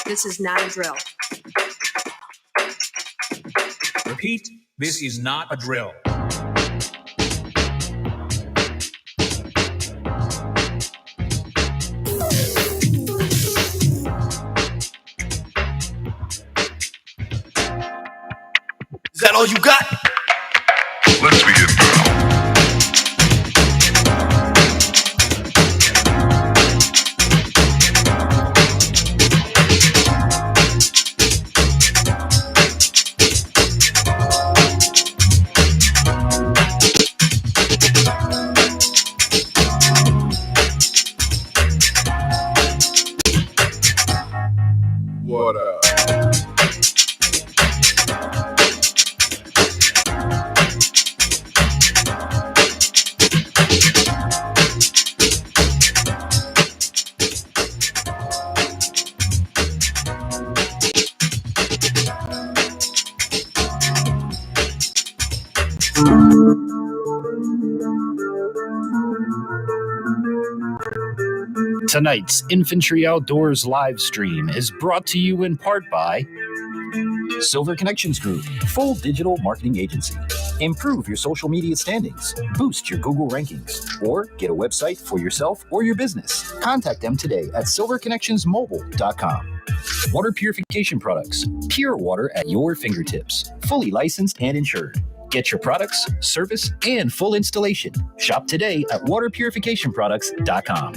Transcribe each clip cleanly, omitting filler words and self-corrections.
This is not a drill. Repeat, this is not a drill. Is that all you got? Let's begin now. What up? Tonight's Infantry Outdoors live stream is brought to you in part by Silver Connections Group, full digital marketing agency. Improve your social media standings, boost your Google rankings, or get a website for yourself or your business. Contact them today at silverconnectionsmobile.com. Water purification products, pure water at your fingertips, fully licensed and insured. Get your products, service, and full installation. Shop today at waterpurificationproducts.com.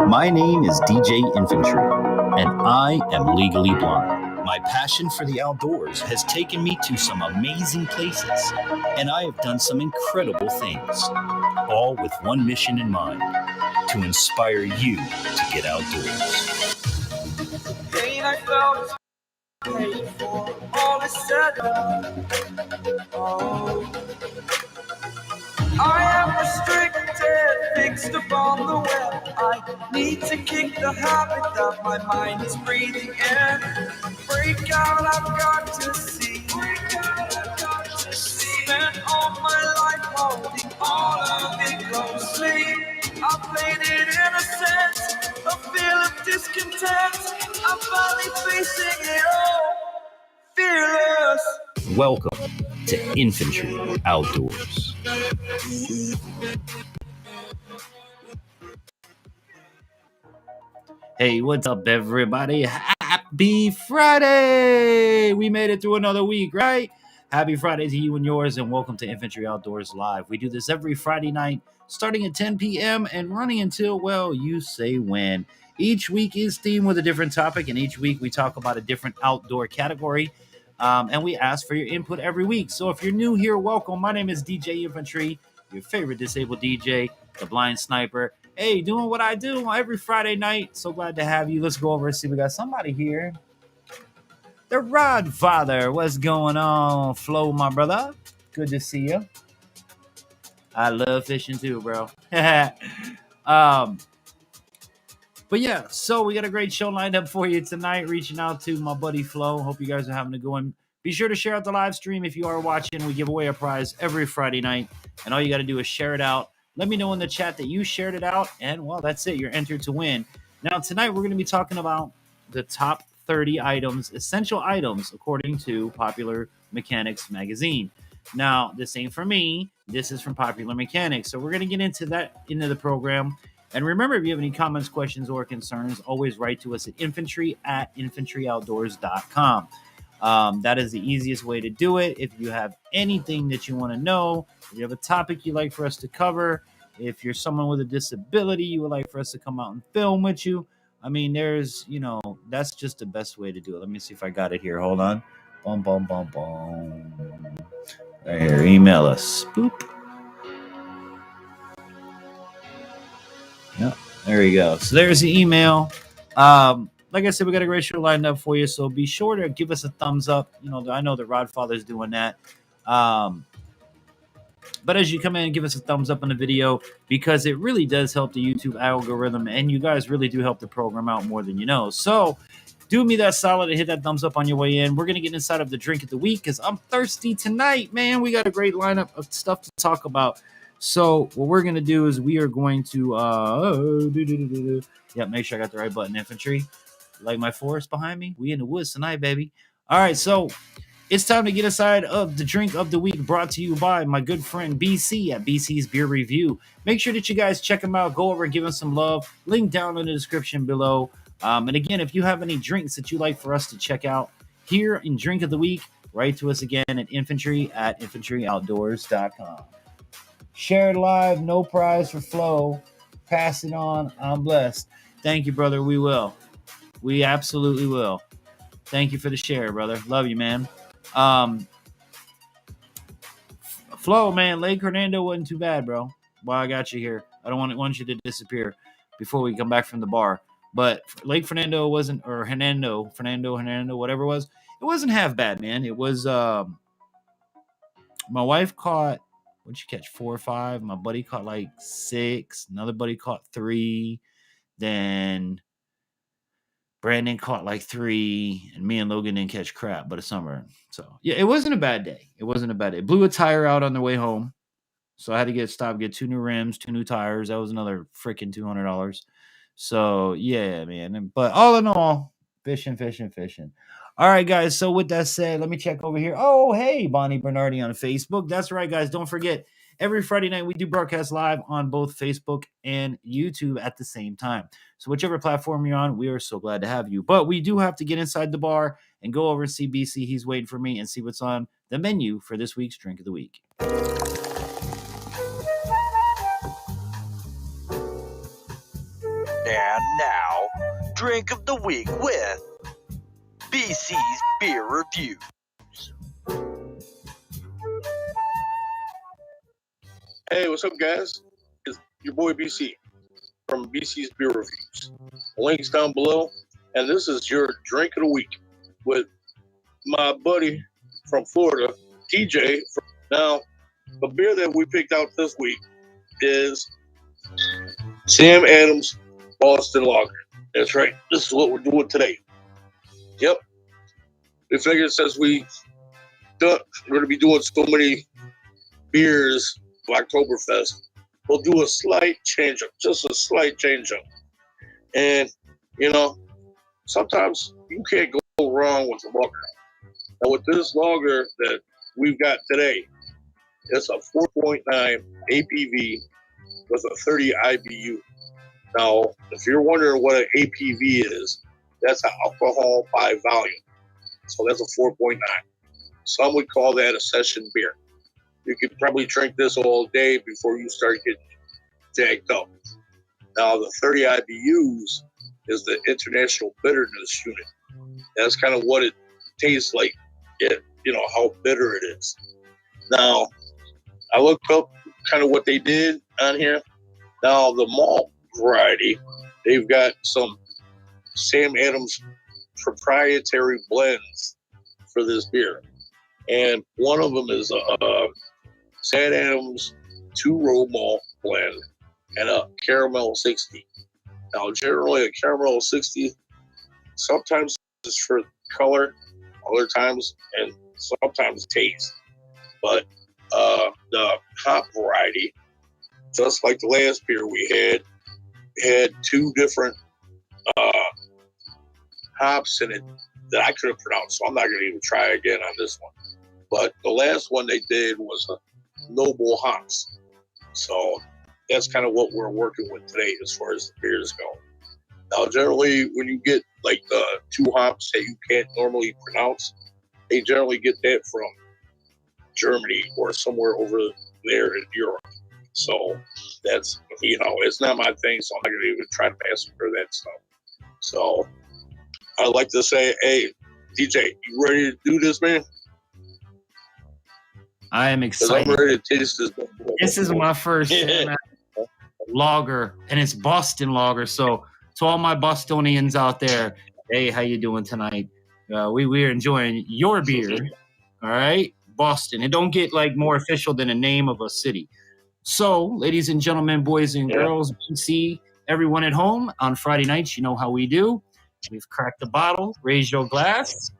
My name is DJ Infantry, and I am legally blind. My passion for the outdoors has taken me to some amazing places, and I have done some incredible things, all with one mission in mind, to inspire you to get outdoors. Pain I felt paid for, all is said and done. Oh. I am restricted, fixed upon the web. I need to kick the habit that my mind is breathing in. Break out, I've got to see. Spent all my life holding all of it closely. I played it innocent, a feel of discontent. I'm finally facing it all, fearless. Welcome to Infantry Outdoors. Hey, what's up, everybody? Happy Friday! We made it through another week, right? Happy Friday to you and yours, and welcome to Infantry Outdoors Live. We do this every Friday night, starting at 10 p.m. and running until, well, you say when. Each week is themed with a different topic, and each week we talk about a different outdoor category, and we ask for your input every week. So if you're new here, welcome. My name is DJ Infantry, your favorite disabled DJ, the blind sniper. Hey, doing what I do every Friday night. So glad to have you. Let's go over and see. We got somebody here. The Rod Father. What's going on, Flo, my brother? Good to see you. I love fishing too, bro. But yeah, so we got a great show lined up for you tonight. Reaching out to my buddy Flo. Hope you guys are having a good one. Be sure to share out the live stream if you are watching. We give away a prize every Friday night, and all you got to do is share it out. Let me know in the chat that you shared it out, and well, that's it. You're entered to win. Now, tonight we're going to be talking about the top 30 items, essential items, according to Popular Mechanics magazine. Now, this ain't for me. This is from Popular Mechanics. So we're going to get into the program. And remember, if you have any comments, questions, or concerns, always write to us at infantryoutdoors.com. That is the easiest way to do it. If you have anything that you want to know, if you have a topic you'd like for us to cover, if you're someone with a disability you would like for us to come out and film with you, I mean, that's just the best way to do it. Let me see if I got it here. Hold on. Boom, boom, boom, boom. Right here, email us. Boop. Yep, there you go. So there's the email. Like I said, we got a great show lined up for you, so be sure to give us a thumbs up. I know the Rodfather's doing that. But as you come in and give us a thumbs up on the video, because it really does help the YouTube algorithm, and you guys really do help the program out more than you know. So do me that solid and hit that thumbs up on your way in. We're going to get inside of the drink of the week because I'm thirsty tonight, man. We got a great lineup of stuff to talk about. So what we're going to do is we are going to make sure I got the right button. Infantry, like my forest behind me. We in the woods tonight, baby. All right, so it's time to get inside of the drink of the week, brought to you by my good friend BC at BC's Beer Review. Make sure that you guys check him out. Go over and give him some love. Link down in the description below. And again, if you have any drinks that you'd like for us to check out here in Drink of the Week, write to us again at infantryoutdoors.com. Share it live, no prize for Flo. Pass it on. I'm blessed. Thank you, brother. We will. We absolutely will. Thank you for the share, brother. Love you, man. Flo, man, Lake Hernando wasn't too bad, bro. Well, I got you here. I don't want you to disappear before we come back from the bar. But Lake Fernando wasn't, or Fernando, whatever it was. It wasn't half bad, man. It was, my wife caught, what'd you catch, 4 or 5? My buddy caught like 6. Another buddy caught 3. Then Brandon caught like 3. And me and Logan didn't catch crap, but it's summer. So, yeah, it wasn't a bad day. Blew a tire out on the way home. So I had to get 2 new rims, 2 new tires. That was another freaking $200. So, yeah, man. But all in all, fishing. All right, guys. So with that said, let me check over here. Oh, hey, Bonnie Bernardi on Facebook. That's right, guys. Don't forget, every Friday night we do broadcast live on both Facebook and YouTube at the same time. So whichever platform you're on, we are so glad to have you. But we do have to get inside the bar and go over and see BC. He's waiting for me and see what's on the menu for this week's Drink of the Week. And now, Drink of the Week with BC's Beer Review. Hey, what's up, guys? It's your boy BC from BC's Beer Reviews. Links down below, and this is your Drink of the Week with my buddy from Florida, TJ. Now, the beer that we picked out this week is Sam Adams Boston Lager. That's right. This is what we're doing today. Yep. We figured since we're going to be doing so many beers of Oktoberfest, we'll do a slight change up, just a slight change up. And, sometimes you can't go wrong with the lager. Now, with this lager that we've got today, it's a 4.9 APV with a 30 IBU. Now, if you're wondering what an APV is, that's an alcohol by volume. So that's a 4.9. Some would call that a session beer. You could probably drink this all day before you start getting jacked up. Now, the 30 IBUs is the International Bitterness Unit. That's kind of what it tastes like, how bitter it is. Now, I looked up kind of what they did on here. Now, the malt variety, they've got some Sam Adams proprietary blends for this beer. And one of them is a Sam Adams 2-row malt blend and a caramel 60. Now, generally, a Caramel 60 sometimes is for color, other times, and sometimes taste. But the hop variety, just like the last beer we had two different hops in it that I couldn't pronounce, so I'm not going to even try again on this one. But the last one they did was a noble hops. So that's kind of what we're working with today as far as the beers go. Now, generally, when you get like the two hops that you can't normally pronounce, they generally get that from Germany or somewhere over there in Europe. So that's, it's not my thing, so I'm not going to even try to massacre that stuff. So I'd like to say, hey, DJ, you ready to do this, man? I am excited. I'm ready to taste this. This is my first lager, and it's Boston lager. So to all my Bostonians out there, hey, how you doing tonight? We're enjoying your beer, all right? Boston. It don't get like more official than a name of a city. So, ladies and gentlemen, boys and girls, BC, everyone at home, on Friday nights, you know how we do. We've cracked the bottle. Raise your glass.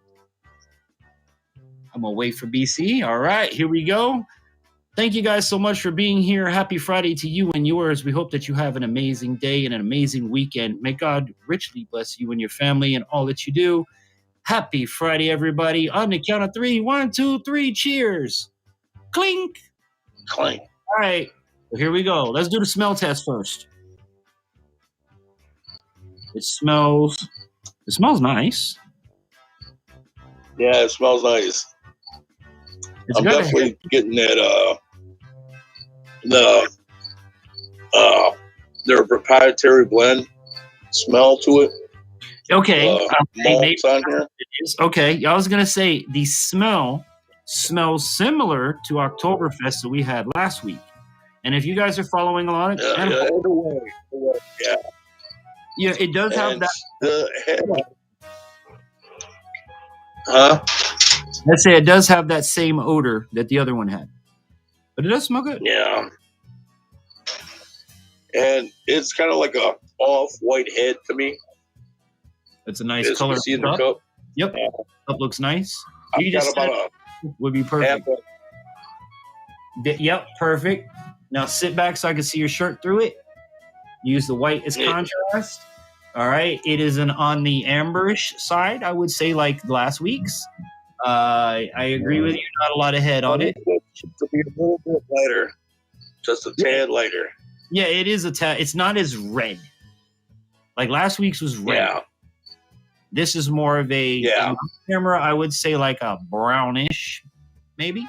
I'm going to wait for BC. All right, here we go. Thank you guys so much for being here. Happy Friday to you and yours. We hope that you have an amazing day and an amazing weekend. May God richly bless you and your family and all that you do. Happy Friday, everybody. On the count of 3. 1, 2, 3. Cheers. Clink. Clink. All right. Well, here we go. Let's do the smell test first. It smells nice. Yeah, it smells nice. I'm definitely getting that their proprietary blend smell to it. Okay. Malts on here. It is. Okay. I was gonna say the smell smells similar to Oktoberfest that we had last week. And if you guys are following along, yeah, it does have that. Let's say it does have that same odor that the other one had, but it does smell good. Yeah, and it's kind of like a off-white head to me. It's a nice color. See in the cup. Yep, cup looks nice. You just would be perfect. Yep, perfect. Now sit back so I can see your shirt through it. Use the white as contrast. All right, it is on the amberish side, I would say, like last week's. I agree with you. Not a lot of head on it. To be a little bit lighter, just a tad lighter. Yeah, it is a tad. It's not as red. Like last week's was red. Yeah. This is more of a camera. I would say like a brownish, maybe.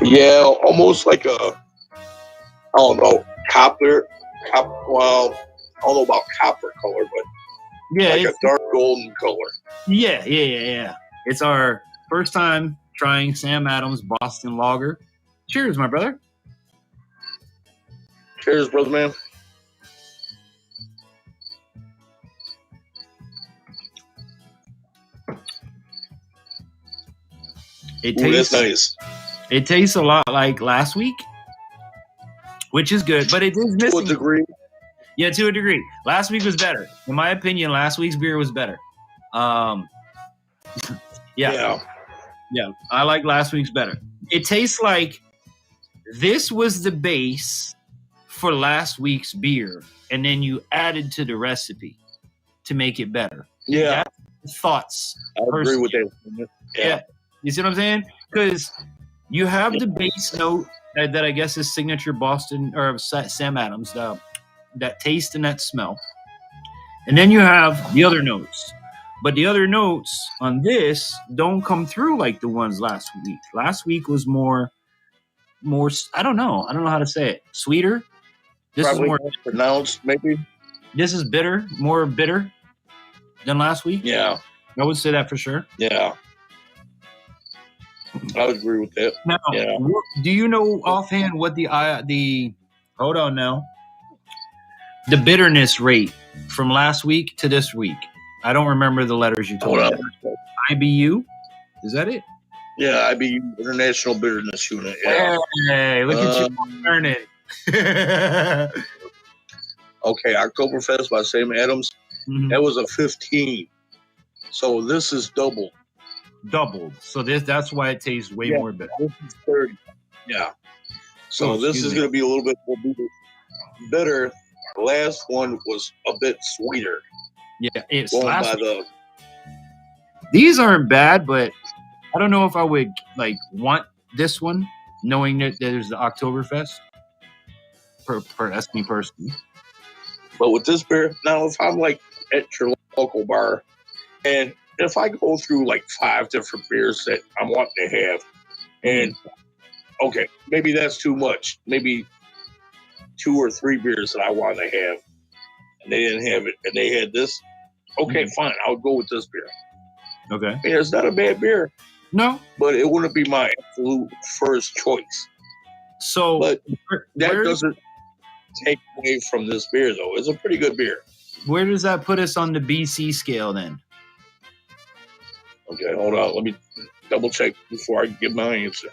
Yeah, almost like I don't know, copper. Well, I don't know about copper color, but like a dark golden color. Yeah. It's our first time trying Sam Adams Boston Lager. Cheers, my brother. Cheers, brother, man. That's nice. It tastes a lot like last week, which is good, but it is missing. To a degree. Yeah, to a degree. Last week was better. In my opinion, last week's beer was better. Yeah, I like last week's better. It tastes like this was the base for last week's beer, and then you added to the recipe to make it better. Yeah. That's thoughts. I agree with that. Yeah. You see what I'm saying? Because you have the base note that I guess is signature Boston or Sam Adams, that taste and that smell. And then you have the other notes. But the other notes on this don't come through like the ones last week. Last week was more I don't know how to say it. Sweeter. This Probably is more pronounced, maybe. This is more bitter than last week. Yeah. I would say that for sure. Yeah. I would agree with that. Now, do you know offhand what the hold on now, the bitterness rate from last week to this week? I don't remember the letters you told me. IBU, is that it? Yeah, IBU, International Bitterness Unit. Yeah. Hey, look at you learning. Okay, Oktoberfest by Sam Adams. Mhm. That was a 15. So this is double. Doubled. So that's why it tastes way more bitter. This is 30. Yeah. So Oh, this excuse is me. going to be a little bit more bitter. The last one was a bit sweeter. Yeah, it's Going last. by the These aren't bad, but I don't know if I would like want this one, knowing that there's the Oktoberfest. That's me personally. But with this beer, now if I'm like at your local bar, and if I go through like 5 different beers that I'm wanting to have, and okay, maybe that's too much. Maybe 2 or 3 beers that I want to have, and they didn't have it, and they had this. Okay, fine, I'll go with this beer. Okay. And it's not a bad beer, No. but it wouldn't be my absolute first choice. So But that where, doesn't take away from this beer, though. It's a pretty good beer. where does that put us on the BC scale then? Okay, hold on. Let me double check before I give my answer.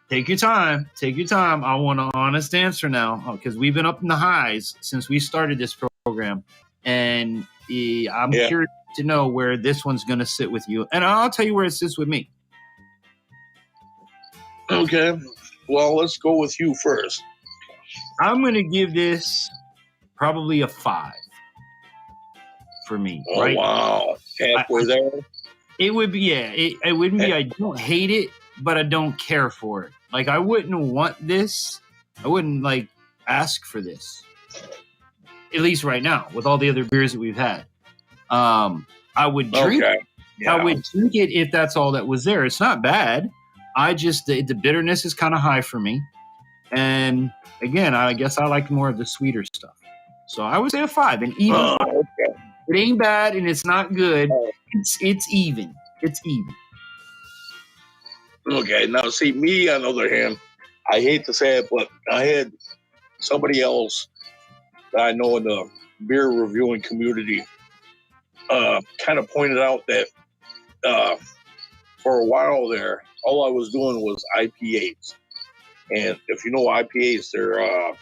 Take your time. Take your time. I want an honest answer now because we've been up in the highs since we started this program. And I'm curious to know where this one's going to sit with you. And I'll tell you where it sits with me. Okay. Well, let's go with you first. I'm going to give this probably a 5 for me. Oh, right? wow. Halfway there? It would be, yeah. It wouldn't be, I don't hate it, but I don't care for it. Like, I wouldn't want this. I wouldn't, like, ask for this. At least right now, with all the other beers that we've had. I would drink it. Yeah. I would drink it if that's all that was there. It's not bad. I just, the bitterness is kind of high for me. And again, I guess I like more of the sweeter stuff. So I would say a 5. And even Okay. it ain't bad and it's not good. It's even. It's even. Okay. Now, see, me, on the other hand, I hate to say it, but I had somebody else that I know in the beer reviewing community kind of pointed out that for a while there, all I was doing was IPAs. And if you know IPAs, they're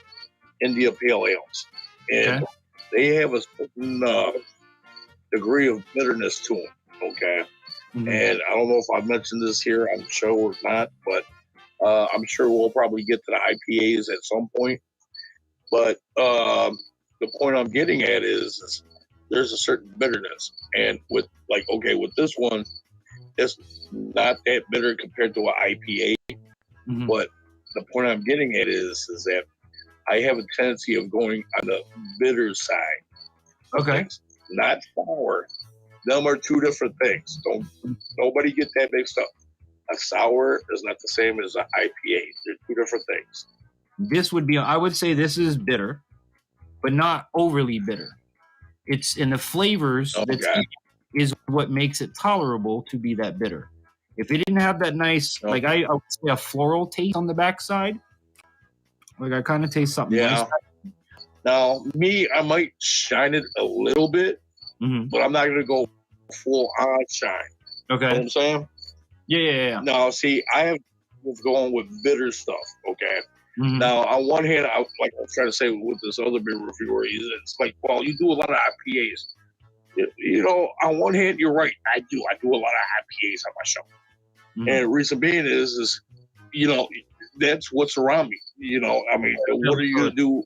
India Pale Ales. And they have a certain degree of bitterness to them, okay? Mm-hmm. And I don't know if I've mentioned this here on the show or not, but I'm sure we'll probably get to the IPAs at some point. But the point I'm getting at is there's a certain bitterness. And with with this one, it's not that bitter compared to an IPA. Mm-hmm. But the point I'm getting at is that I have a tendency of going on the bitter side. Okay. Not sour. Them are 2 different things. Nobody get that mixed up. A sour is not the same as an IPA. They're 2 different things. This would be, I would say this is bitter, but not overly bitter. It's in the flavors is what makes it tolerable to be that bitter. If it didn't have that nice, like I would say a floral taste on the backside, like I kind of taste something. Yeah. Nice. Now, me, I might shine it a little bit, but I'm not going to go full on shine. Okay. You know what I'm saying? Yeah. Now, see, I have going with bitter stuff, okay? Mm-hmm. Now, on one hand, I was trying to say with this other beer reviewer, it's like, well, you do a lot of IPAs. You know, on one hand, you're right. I do a lot of IPAs on my show. Mm-hmm. And the reason being is, you know, that's what's around me. You know, I mean, what are you going to do?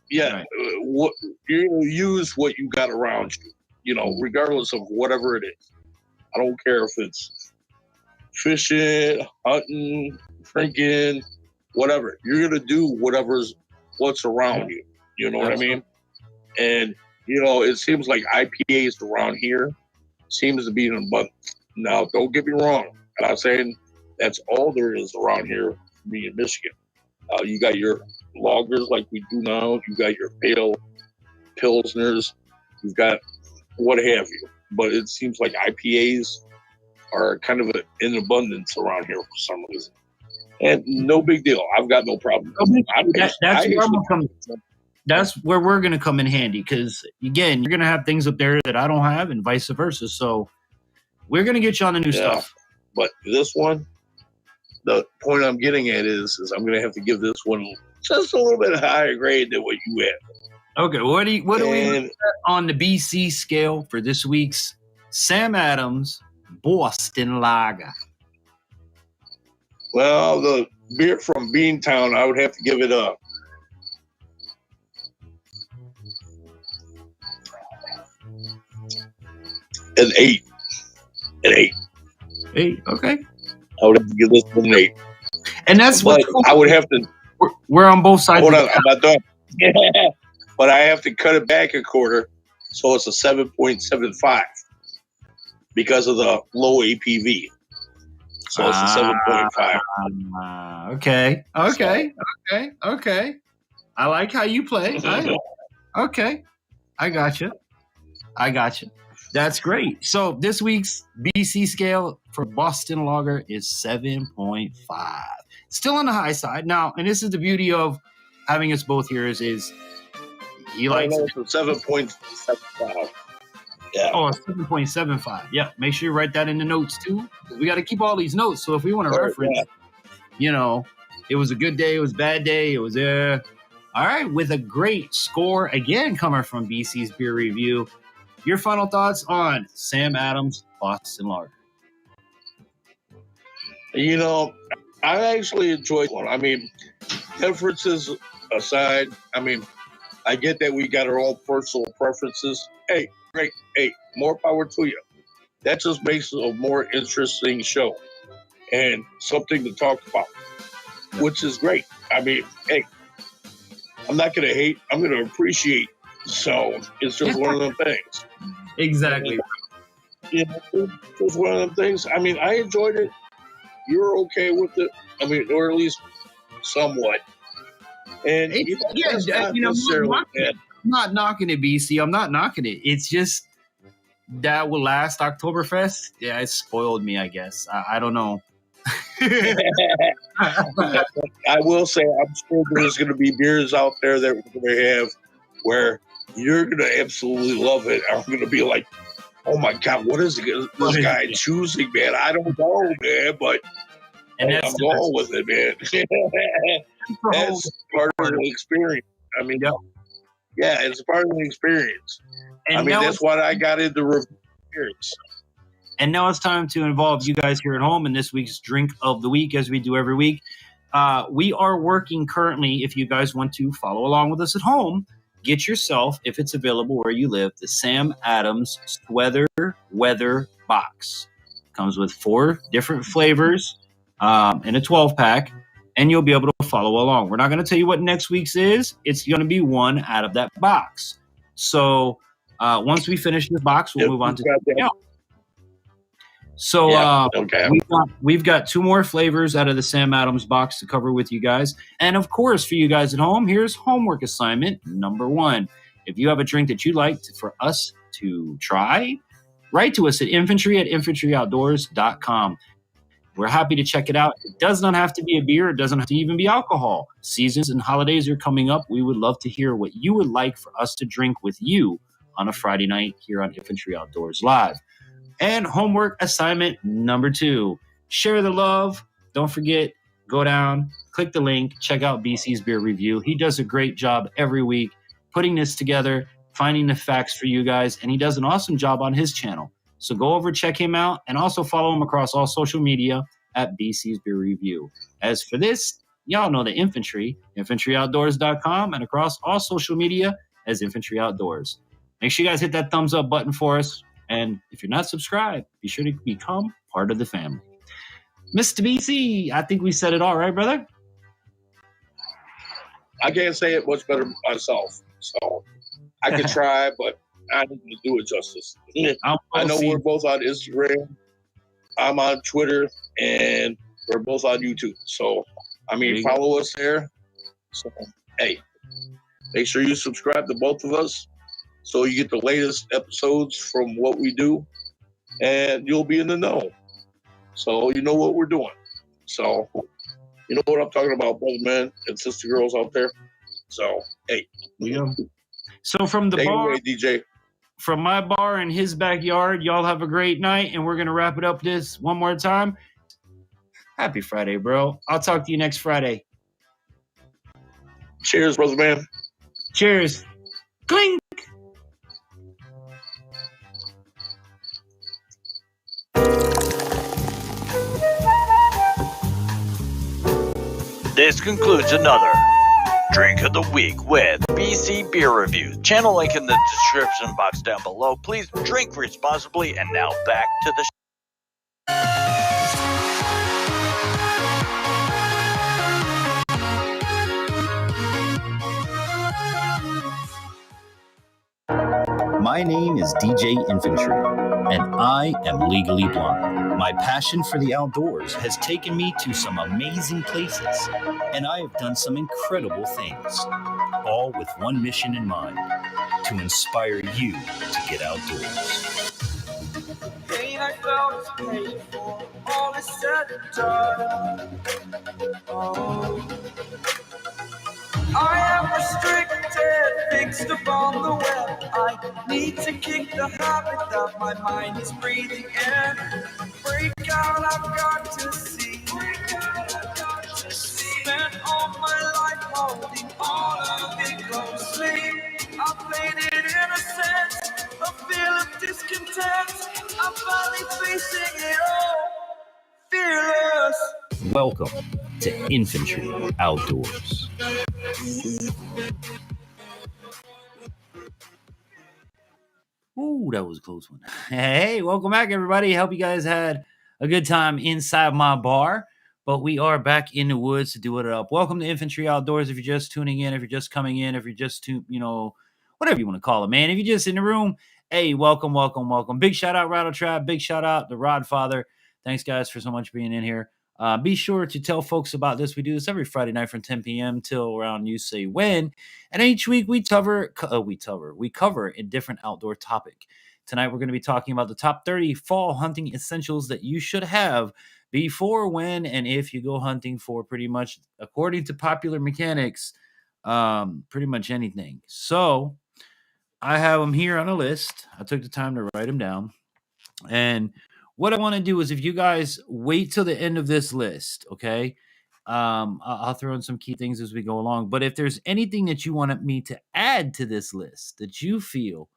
Yeah, right. What you're going to use what you got around you, you know, regardless of whatever it is. I don't care if it's fishing, hunting, drinking, whatever. You're going to do what's around you. You know what I mean? And, you know, it seems like IPAs around here seems to be in abundance. Now, don't get me wrong. I'm not saying that's all there is around here, me in Michigan. You got your lagers like we do now. You got your pale pilsners. You've got what have you. But it seems like IPAs are kind of in abundance around here for some reason. And no big deal. I've got no problem. That's where we're going to come in handy because, again, you're going to have things up there that I don't have and vice versa. So we're going to get you on the new stuff. But this one, the point I'm getting at is I'm going to have to give this one just a little bit higher grade than what you had. Okay, what do we And look at on the BC scale for this week's Sam Adams Boston Lager? well, the beer from Beantown, I would have to give it an 8. An 8. 8, okay. I would have to give this one an 8. And that's But what I would have to. we're on both sides. Hold of on, the I'm not done. But I have to cut it back a quarter, so it's a 7.75 because of the low APV. So it's a 7.5. Okay. I like how you play. Okay. I got you. That's great. So this week's BC scale for Boston Lager is 7.5. Still on the high side. Now, and this is the beauty of having us both here is he likes it. 7.75. Yeah. Oh, 7.75. Yeah. Make sure you write that in the notes too. We got to keep all these notes. So if we want to reference, it was a good day, it was a bad day, it was all right, with a great score again coming from BC's Beer Review. Your final thoughts on Sam Adams Boston Lager? I actually enjoyed one. I mean, differences aside, I mean, I get that we got our own personal preferences. Hey, great. Hey, more power to you. That just makes it a more interesting show and something to talk about, which is great. I mean, hey, I'm not going to hate. I'm going to appreciate. So it's just one of them things. Exactly. It's just one of them things. I mean, I enjoyed it. You're okay with it. I mean, or at least somewhat. And I'm not knocking it, BC. I'm not knocking it. It's just that will last Oktoberfest. Yeah, it spoiled me, I guess. I don't know. I will say, I'm sure there's going to be beers out there that we're going to have where you're going to absolutely love it. I'm going to be like, oh my God, what is this guy choosing, man? I don't know, man, but I'm going with it, man. That's part of the experience. I mean, yeah, it's part of the experience. And I mean, that's what I got into review experience. And now it's time to involve you guys here at home in this week's Drink of the Week, as we do every week. We are working currently, if you guys want to follow along with us at home, get yourself, if it's available where you live, the Sam Adams Sweater Weather Box. Comes with 4 different flavors in a 12-pack, and you'll be able to follow along. We're not going to tell you what next week's is. It's going to be one out of that box. So once we finish the box, we'll move on to something else. So we've got 2 more flavors out of the Sam Adams box to cover with you guys. And of course, for you guys at home, here's homework assignment number 1. If you have a drink that you'd like for us to try, write to us at infantryoutdoors.com. We're happy to check it out. It does not have to be a beer. It doesn't have to even be alcohol. Seasons and holidays are coming up. We would love to hear what you would like for us to drink with you on a Friday night here on Infantry Outdoors Live. And homework assignment number 2, share the love. Don't forget, go down, click the link, check out BC's Beer Review. He does a great job every week putting this together, finding the facts for you guys, and he does an awesome job on his channel. So go over, check him out, and also follow him across all social media at BC's Beer Review. As for this, y'all know the Infantry, infantryoutdoors.com, and across all social media as Infantry Outdoors. Make sure you guys hit that thumbs up button for us. And if you're not subscribed, be sure to become part of the family. Mr. BC, I think we said it all, right, brother? I can't say it much better myself. So I can try, but I need to do it justice. I know we're both on Instagram. I'm on Twitter, and we're both on YouTube. So, I mean, follow us there. So, hey, make sure you subscribe to both of us so you get the latest episodes from what we do, and you'll be in the know. So you know what we're doing. So you know what I'm talking about, brother man and sister girls out there. So, hey. Yeah. So from the Take bar, it away, DJ. From my bar in his backyard, y'all have a great night, and we're going to wrap it up this one more time. Happy Friday, bro. I'll talk to you next Friday. Cheers, brother man. Cheers. Clink. This concludes another Drink of the Week with BC Beer Reviews. Channel link in the description box down below. Please drink responsibly. And now back to the My name is DJ Infantry, and I am legally blind. My passion for the outdoors has taken me to some amazing places, and I have done some incredible things, all with one mission in mind: to inspire you to get outdoors. Pain I felt is paid for, all is said and done. Oh. I am restricted, fixed upon the web. I need to kick the habit that my mind is breathing in. Break out, I've got to see. Spent all my life holding all of it closely. I played it innocent, a feel of discontent. I'm finally facing it all, fearless. Welcome to Infantry Outdoors. Ooh, that was a close one. Hey, welcome back, everybody. Hope you guys had a good time inside my bar. But we are back in the woods to do it up. Welcome to Infantry Outdoors. If you're just tuning in, if you're just coming in, if you're just, whatever you want to call it, man. If you're just in the room, hey, welcome, welcome, welcome. Big shout out, Rattle Trap. Big shout out, the Rod Father. Thanks, guys, for so much being in here. Be sure to tell folks about this. We do this every Friday night from 10 p.m. till around you say when. And each week we cover a different outdoor topic. Tonight we're going to be talking about the top 30 fall hunting essentials that you should have before, when, and if you go hunting for pretty much, according to popular mechanics, pretty much anything. So I have them here on a list. I took the time to write them down. And what I want to do is, if you guys wait till the end of this list, okay, I'll throw in some key things as we go along. But if there's anything that you want me to add to this list that you feel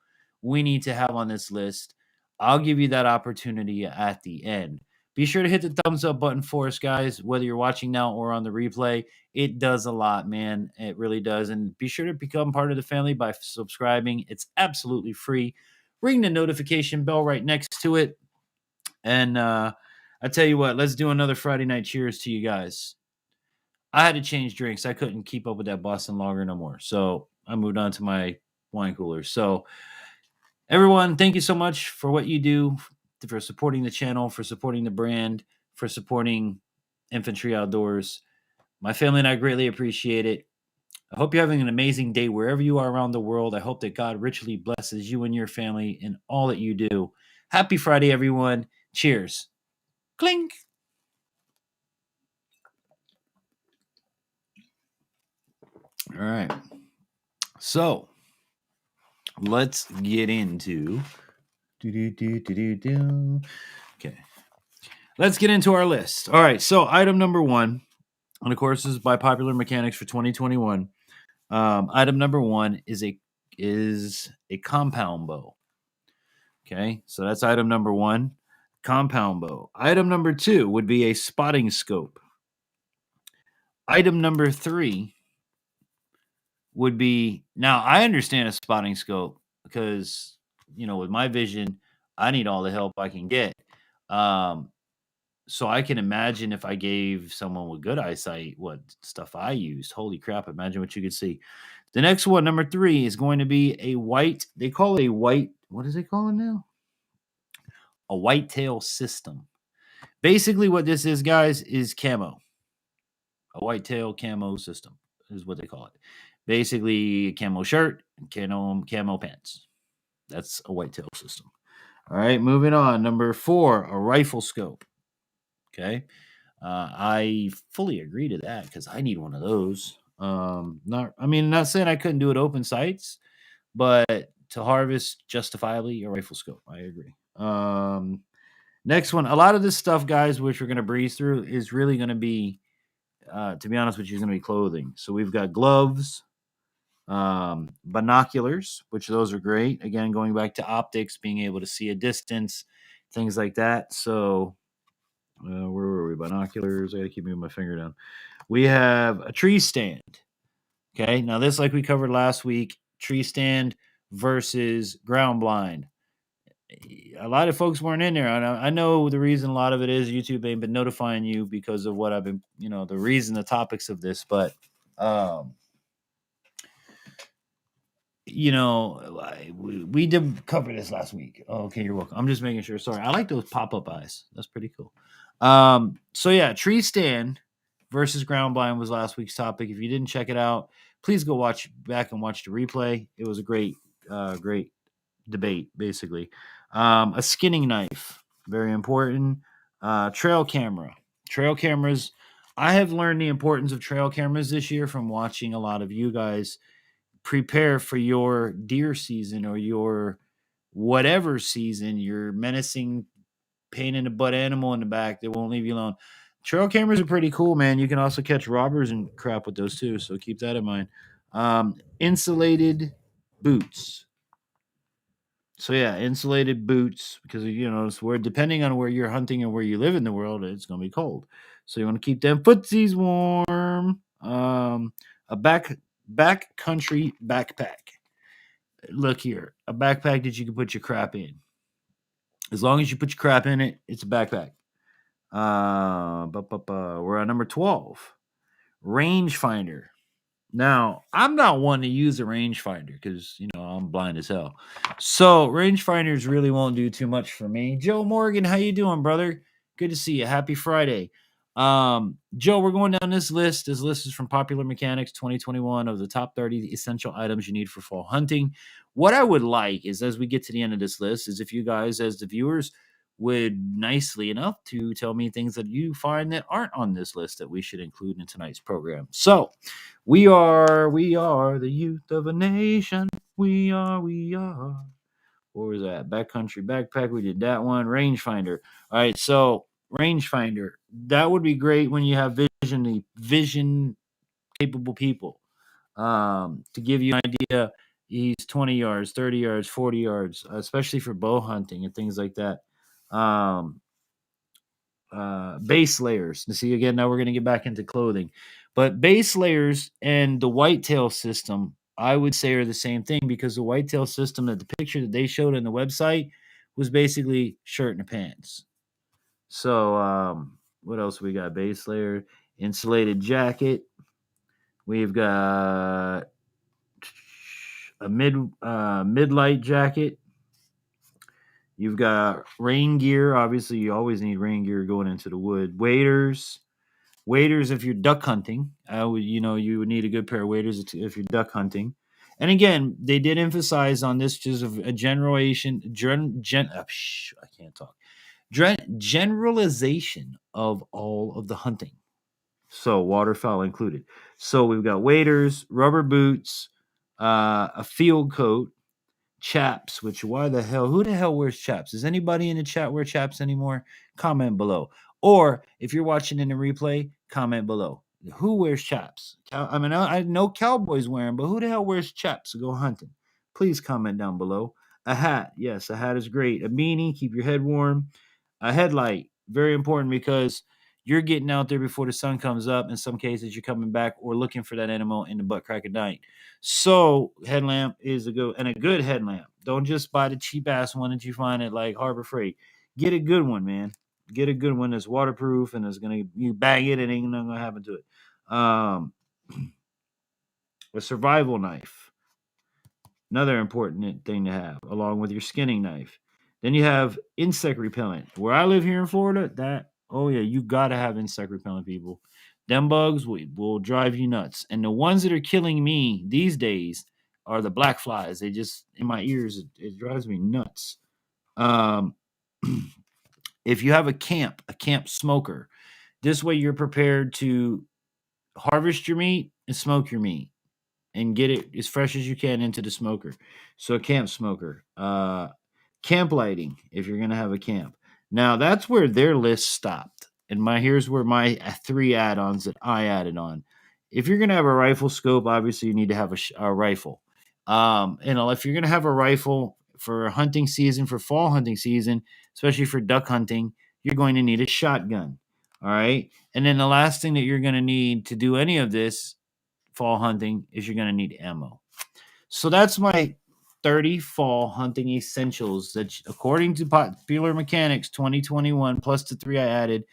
we need to have on this list, I'll give you that opportunity at the end. Be sure to hit the thumbs up button for us, guys, whether you're watching now or on the replay. It does a lot, man. It really does. And be sure to become part of the family by subscribing. It's absolutely free. Ring the notification bell right next to it. And I tell you what, let's do another Friday night cheers to you guys. I had to change drinks. I couldn't keep up with that Boston Lager no more. So I moved on to my wine cooler. So everyone, thank you so much for what you do, for supporting the channel, for supporting the brand, for supporting Infantry Outdoors. My family and I greatly appreciate it. I hope you're having an amazing day wherever you are around the world. I hope that God richly blesses you and your family in all that you do. Happy Friday, everyone. Cheers. Clink. All right. So let's get into. Okay. Let's get into our list. All right. So item number one, and of course, this is by popular mechanics for 2021. Item number one is a compound bow. Okay. So that's item number one. Compound bow. Item number two would be a spotting scope. Item number three would be, now I understand a spotting scope because, with my vision, I need all the help I can get. So I can imagine if I gave someone with good eyesight what stuff I used. Holy crap, imagine what you could see. The next one, number three, is going to be a white, they call it a white, what is it called now? A whitetail system. Basically what this is, guys, is camo. A whitetail camo system is what they call it. Basically, a camo shirt and camo pants. That's a whitetail system. All right, moving on. Number four, a rifle scope. Okay. I fully agree to that because I need one of those. Not saying I couldn't do it open sights, but to harvest justifiably, a rifle scope. I agree. Next one, a lot of this stuff, guys, which we're going to breeze through, is really going to be to be honest with you, is going to be clothing. So we've got gloves, binoculars, which those are great. Again, going back to optics, being able to see a distance, things like that. So where were we? Binoculars. I got to keep moving my finger down. We have a tree stand. Okay. Now this, like we covered last week, tree stand versus ground blind. A lot of folks weren't in there. I know the reason a lot of it is YouTube ain't been notifying you because of what I've been, the reason, the topics of this, but, we did cover this last week. Oh, okay, you're welcome. I'm just making sure. Sorry. I like those pop-up eyes. That's pretty cool. So yeah, tree stand versus ground blind was last week's topic. If you didn't check it out, please go back and watch the replay. It was a great debate, basically. A skinning knife, very important. Trail cameras. I have learned the importance of trail cameras this year from watching a lot of you guys prepare for your deer season or your whatever season, your menacing pain in the butt animal in the back that won't leave you alone. Trail cameras are pretty cool, man. You can also catch robbers and crap with those too, so keep that in mind. Insulated boots. So yeah, insulated boots, because it's where, depending on where you're hunting and where you live in the world, it's gonna be cold. So you want to keep them footsies warm. A backcountry backpack. Look here, a backpack that you can put your crap in. As long as you put your crap in it, it's a backpack. We're on number 12. Rangefinder. Now, I'm not one to use a rangefinder because, I'm blind as hell. So, rangefinders really won't do too much for me. Joe Morgan, how you doing, brother? Good to see you. Happy Friday. Joe, we're going down this list. This list is from Popular Mechanics 2021 of the top 30 essential items you need for fall hunting. What I would like is, as we get to the end of this list, is if you guys, as the viewers, would nicely enough to tell me things that you find that aren't on this list that we should include in tonight's program. So, we are the youth of a nation. We are. What was that? Backcountry backpack. We did that one. Rangefinder. All right. So rangefinder. That would be great when you have vision capable people. To give you an idea, he's 20 yards, 30 yards, 40 yards, especially for bow hunting and things like that. Base layers. See, again, now we're going to get back into clothing. But base layers and the whitetail system, I would say, are the same thing, because the whitetail system, that the picture that they showed on the website was basically shirt and pants. So what else we got? Base layer, insulated jacket. We've got a mid-light jacket. You've got rain gear. Obviously, you always need rain gear going into the wood. Waders if you're duck hunting. You would need a good pair of waders if you're duck hunting. And again, they did emphasize on this just a generalization of all of the hunting. So waterfowl included. So we've got waders, rubber boots, a field coat, chaps, who the hell wears chaps? Does anybody in the chat wear chaps anymore? Comment below. Or if you're watching in the replay, comment below. Who wears chaps? I know cowboys wear them, but who the hell wears chaps to go hunting? Please comment down below. A hat. Yes, a hat is great. A beanie, keep your head warm. A headlight, very important, because you're getting out there before the sun comes up. In some cases, you're coming back or looking for that animal in the butt crack of night. So headlamp is a good headlamp. Don't just buy the cheap ass one that you find at like Harbor Freight. Get a good one, man. Get a good one that's waterproof and you bang it and ain't nothing gonna happen to it. A survival knife, another important thing to have, along with your skinning knife. Then you have insect repellent. Where I live here in Florida, you gotta have insect repellent, people. Them bugs will drive you nuts. And the ones that are killing me these days are the black flies. They just, in my ears, it drives me nuts. If you have a camp smoker, this way you're prepared to harvest your meat and smoke your meat and get it as fresh as you can into the smoker. So a camp smoker. Camp lighting, if you're going to have a camp. Now, that's where their list stopped. And here's where my 3 add-ons that I added on. If you're gonna have a rifle scope, obviously you need to have a rifle. If you're gonna have a rifle for hunting season, for fall hunting season, especially for duck hunting, you're going to need a shotgun. All right. And then the last thing that you're going to need to do any of this fall hunting is you're going to need ammo. So that's my 30 fall hunting essentials that, according to Popular Mechanics 2021, plus the 3 I added,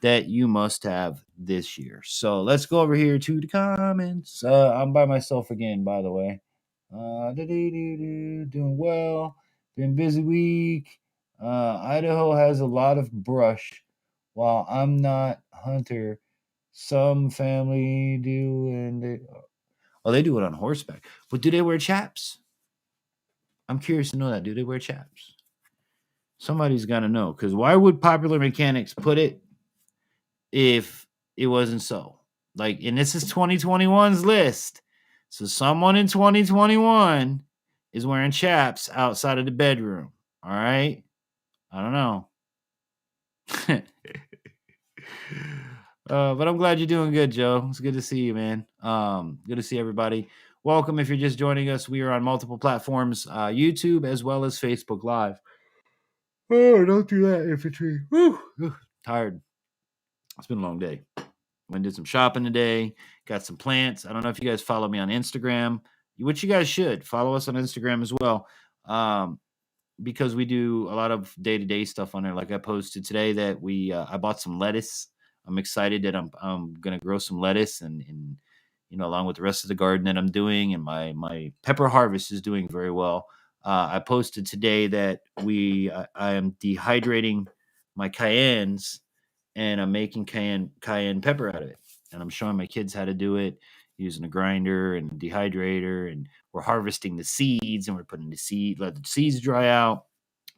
that you must have this year. So let's go over here to the comments. I'm by myself again, by the way. Doing well. Been busy week. Idaho has a lot of brush. While I'm not hunter, some family do, and they do it on horseback. But do they wear chaps? I'm curious to know that. Do they wear chaps? Somebody's got to know, because why would Popular Mechanics put it if it wasn't so? Like, and this is 2021's list. So someone in 2021 is wearing chaps outside of the bedroom. All right? I don't know. But I'm glad you're doing good, Joe. It's good to see you, man. Good to see everybody. Welcome if you're just joining us. We are on multiple platforms, YouTube as well as Facebook Live. Oh, don't do that, infantry. Woo! Tired. It's been a long day. Went and did some shopping today. Got some plants. I don't know if you guys follow me on Instagram, which you guys should. Follow us on Instagram as well, because we do a lot of day-to-day stuff on there. Like I posted today that I bought some lettuce. I'm excited that I'm gonna grow some lettuce and along with the rest of the garden that I'm doing, and my pepper harvest is doing very well. I posted today that I am dehydrating my cayennes, and I'm making cayenne pepper out of it. And I'm showing my kids how to do it using a grinder and a dehydrator. And we're harvesting the seeds, and we're putting let the seeds dry out,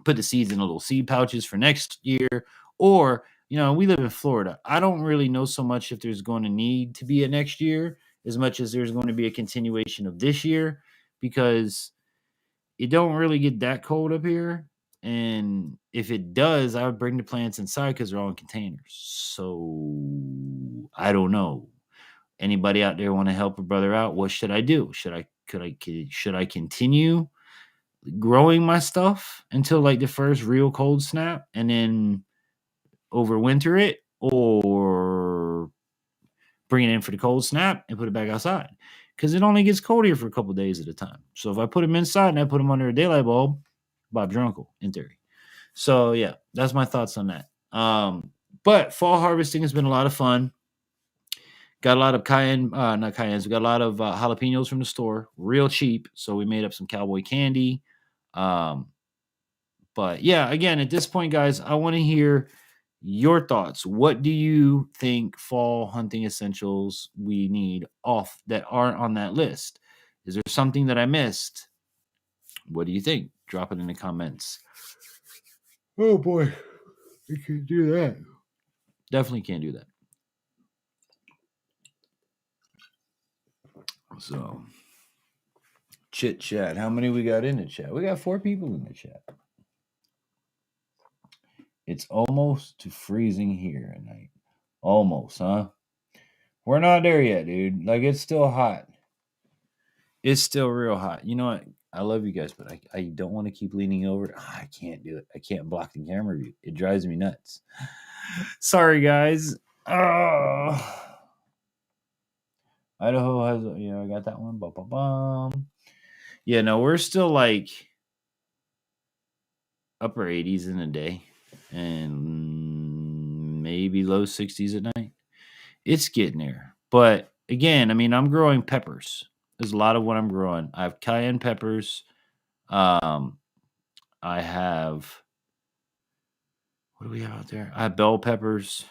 put the seeds in little seed pouches for next year. Or, we live in Florida. I don't really know so much if there's going to need to be a next year as much as there's going to be a continuation of this year, because it don't really get that cold up here. And if it does, I would bring the plants inside because they're all in containers. So I don't know. Anybody out there want to help a brother out? What should I do? Should I continue growing my stuff until like the first real cold snap and then overwinter it, or bring it in for the cold snap and put it back outside? Because it only gets cold here for a couple days at a time. So if I put them inside and I put them under a daylight bulb, Bob's your uncle, in theory. So yeah, that's my thoughts on that. But fall harvesting has been a lot of fun. Got a lot of not cayennes. We got a lot of jalapenos from the store, real cheap. So we made up some cowboy candy. But yeah, again, at this point, guys, I want to hear your thoughts. What do you think fall hunting essentials we need off that aren't on that list? Is there something that I missed? What do you think? Drop it in the comments. Oh boy, I can't do that. Definitely can't do that. So, chit chat. How many we got in the chat? We got 4 people in the chat. It's almost to freezing here at night. Almost, huh? We're not there yet, dude. Like, it's still hot. It's still real hot. You know what? I love you guys, but I don't want to keep leaning over. I can't do it. I can't block the camera view. It drives me nuts. Sorry, guys. Oh. Idaho has, I got that one. Bum. Yeah, no, we're still like upper 80s in a day and maybe low 60s at night. It's getting there. But again, I'm growing peppers. There's a lot of what I'm growing. I have cayenne peppers. I have, what do we have out there? I have bell peppers.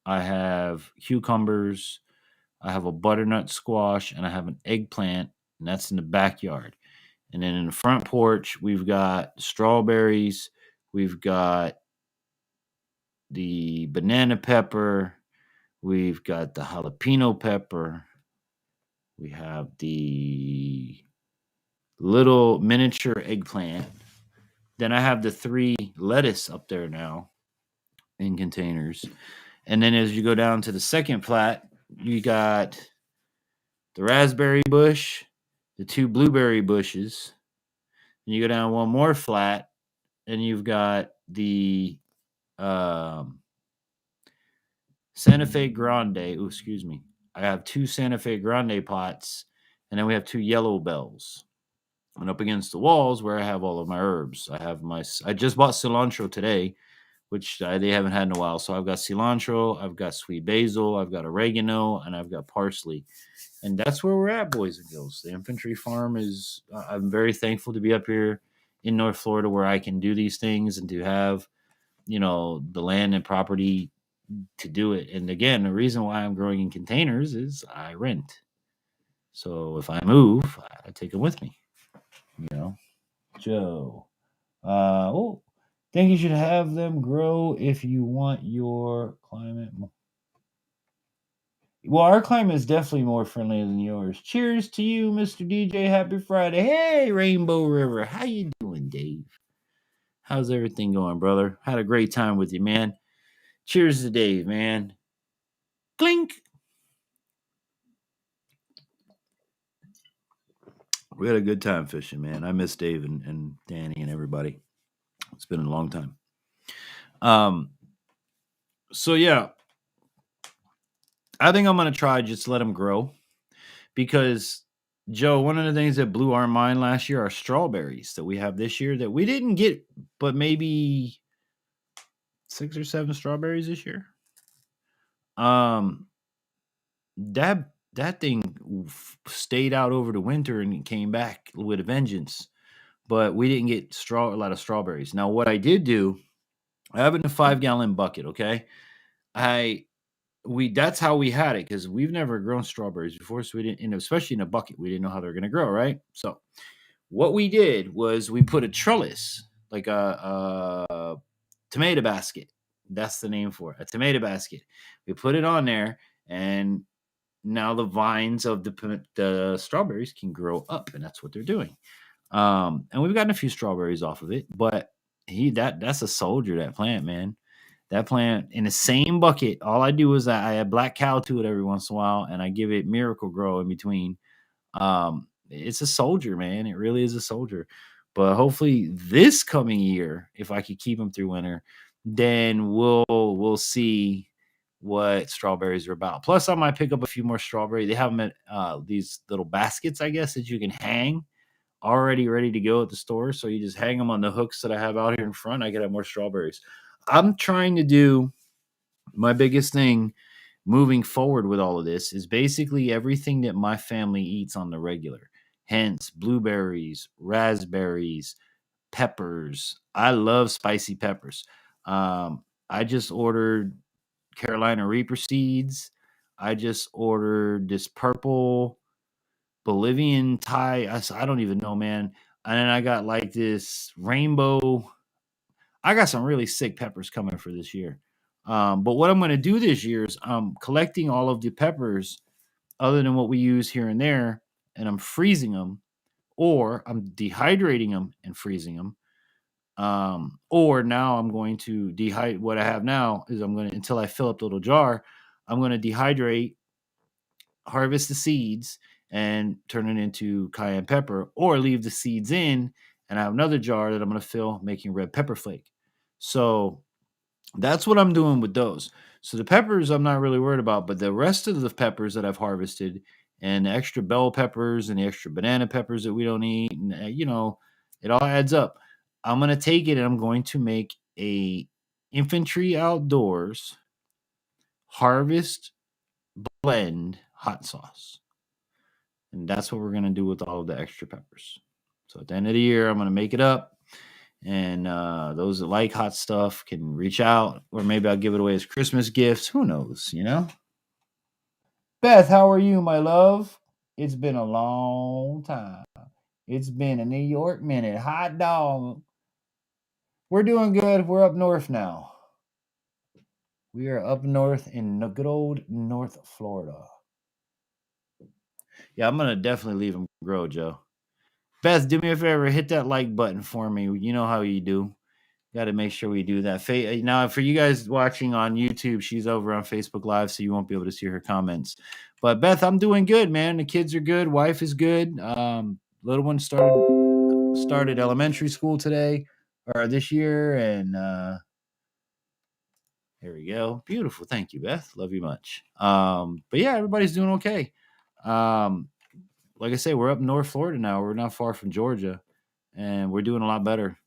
I have cucumbers. I have a butternut squash, and I have an eggplant, and that's in the backyard. And then in the front porch, we've got strawberries. We've got the banana pepper. We've got the jalapeno pepper. We have the little miniature eggplant. Then I have the 3 lettuce up there now in containers. And then as you go down to the second plat, you got the raspberry bush, the 2 blueberry bushes. And you go down one more flat, and you've got the Santa Fe Grande. Oh, excuse me. I have 2 Santa Fe Grande pots, and then we have 2 yellow bells. And up against the walls where I have all of my herbs. I just bought cilantro today, which they haven't had in a while. So I've got cilantro, I've got sweet basil, I've got oregano, and I've got parsley. And that's where we're at, boys and girls. The infantry farm is, I'm very thankful to be up here in North Florida where I can do these things and to have, the land and property to do it. And again, the reason why I'm growing in containers is I rent. So if I move, I take them with me. Joe. Think you should have them grow if you want your climate. Well, our climate is definitely more friendly than yours. Cheers to you, Mr. DJ. Happy Friday. Hey, Rainbow River. How you doing, Dave? How's everything going, brother? Had a great time with you, man. Cheers to Dave, man. Clink. We had a good time fishing, man. I miss Dave and Danny and everybody. It's been a long time. So yeah, I think I'm gonna try just let them grow because Joe, one of the things that blew our mind last year are strawberries that we have this year that we didn't get, but maybe 6 or 7 strawberries this year. That thing stayed out over the winter and it came back with a vengeance, but we didn't get a lot of strawberries. Now, what I did do, I have it in a 5-gallon bucket. Okay, that's how we had it because we've never grown strawberries before, so we didn't, and especially in a bucket, we didn't know how they're going to grow, right? So, what we did was we put a trellis, like a tomato basket. That's the name for it, a tomato basket. We put it on there, and now the vines of the strawberries can grow up, and that's what they're doing. And we've gotten a few strawberries off of it, but that's a soldier, that plant, man. That plant in the same bucket. All I do is I add black cow to it every once in a while, and I give it Miracle Grow in between. It's a soldier, man. It really is a soldier. But hopefully this coming year, if I could keep them through winter, then we'll see what strawberries are about. Plus, I might pick up a few more strawberries. They have them at these little baskets, I guess, that you can hang already ready to go at the store. So you just hang them on the hooks that I have out here in front. I can have more strawberries. I'm trying to do my biggest thing moving forward with all of this is basically everything that my family eats on the regular. Hence, blueberries, raspberries, peppers. I love spicy peppers. I just ordered Carolina Reaper seeds. I just ordered this purple Bolivian Thai. I don't even know, man. And then I got like this rainbow. I got some really sick peppers coming for this year. But what I'm going to do this year is I'm collecting all of the peppers other than what we use here and there, and I'm freezing them, or I'm dehydrating them and freezing them. Or now I'm going to dehydrate. What I have now is I'm going to, until I fill up the little jar, I'm going to dehydrate, harvest the seeds, and turn it into cayenne pepper, or leave the seeds in, and I have another jar that I'm going to fill, making red pepper flake. So that's what I'm doing with those. So the peppers I'm not really worried about, but the rest of the peppers that I've harvested and the extra bell peppers and the extra banana peppers that we don't eat, and it all adds up. I'm going to take it and I'm going to make a Infantry Outdoors harvest blend hot sauce. And that's what we're going to do with all of the extra peppers. So at the end of the year, I'm going to make it up. And those that like hot stuff can reach out, or maybe I'll give it away as Christmas gifts. Who knows, Beth, how are you, my love? It's been a long time. It's been a New York minute. Hot dog. We're doing good. We're up north now. We are up north in good old North Florida. Yeah, I'm going to definitely leave them grow, Joe. Beth, do me a favor. Hit that like button for me. You know how you do. Got to make sure we do that. Now, for you guys watching on YouTube, she's over on Facebook Live, so you won't be able to see her comments. But Beth, I'm doing good, man. The kids are good. Wife is good. Little one started elementary school today or this year, and there we go. Beautiful. Thank you, Beth. Love you much. But yeah, everybody's doing okay. Like I say, we're up in North Florida now. We're not far from Georgia, and we're doing a lot better.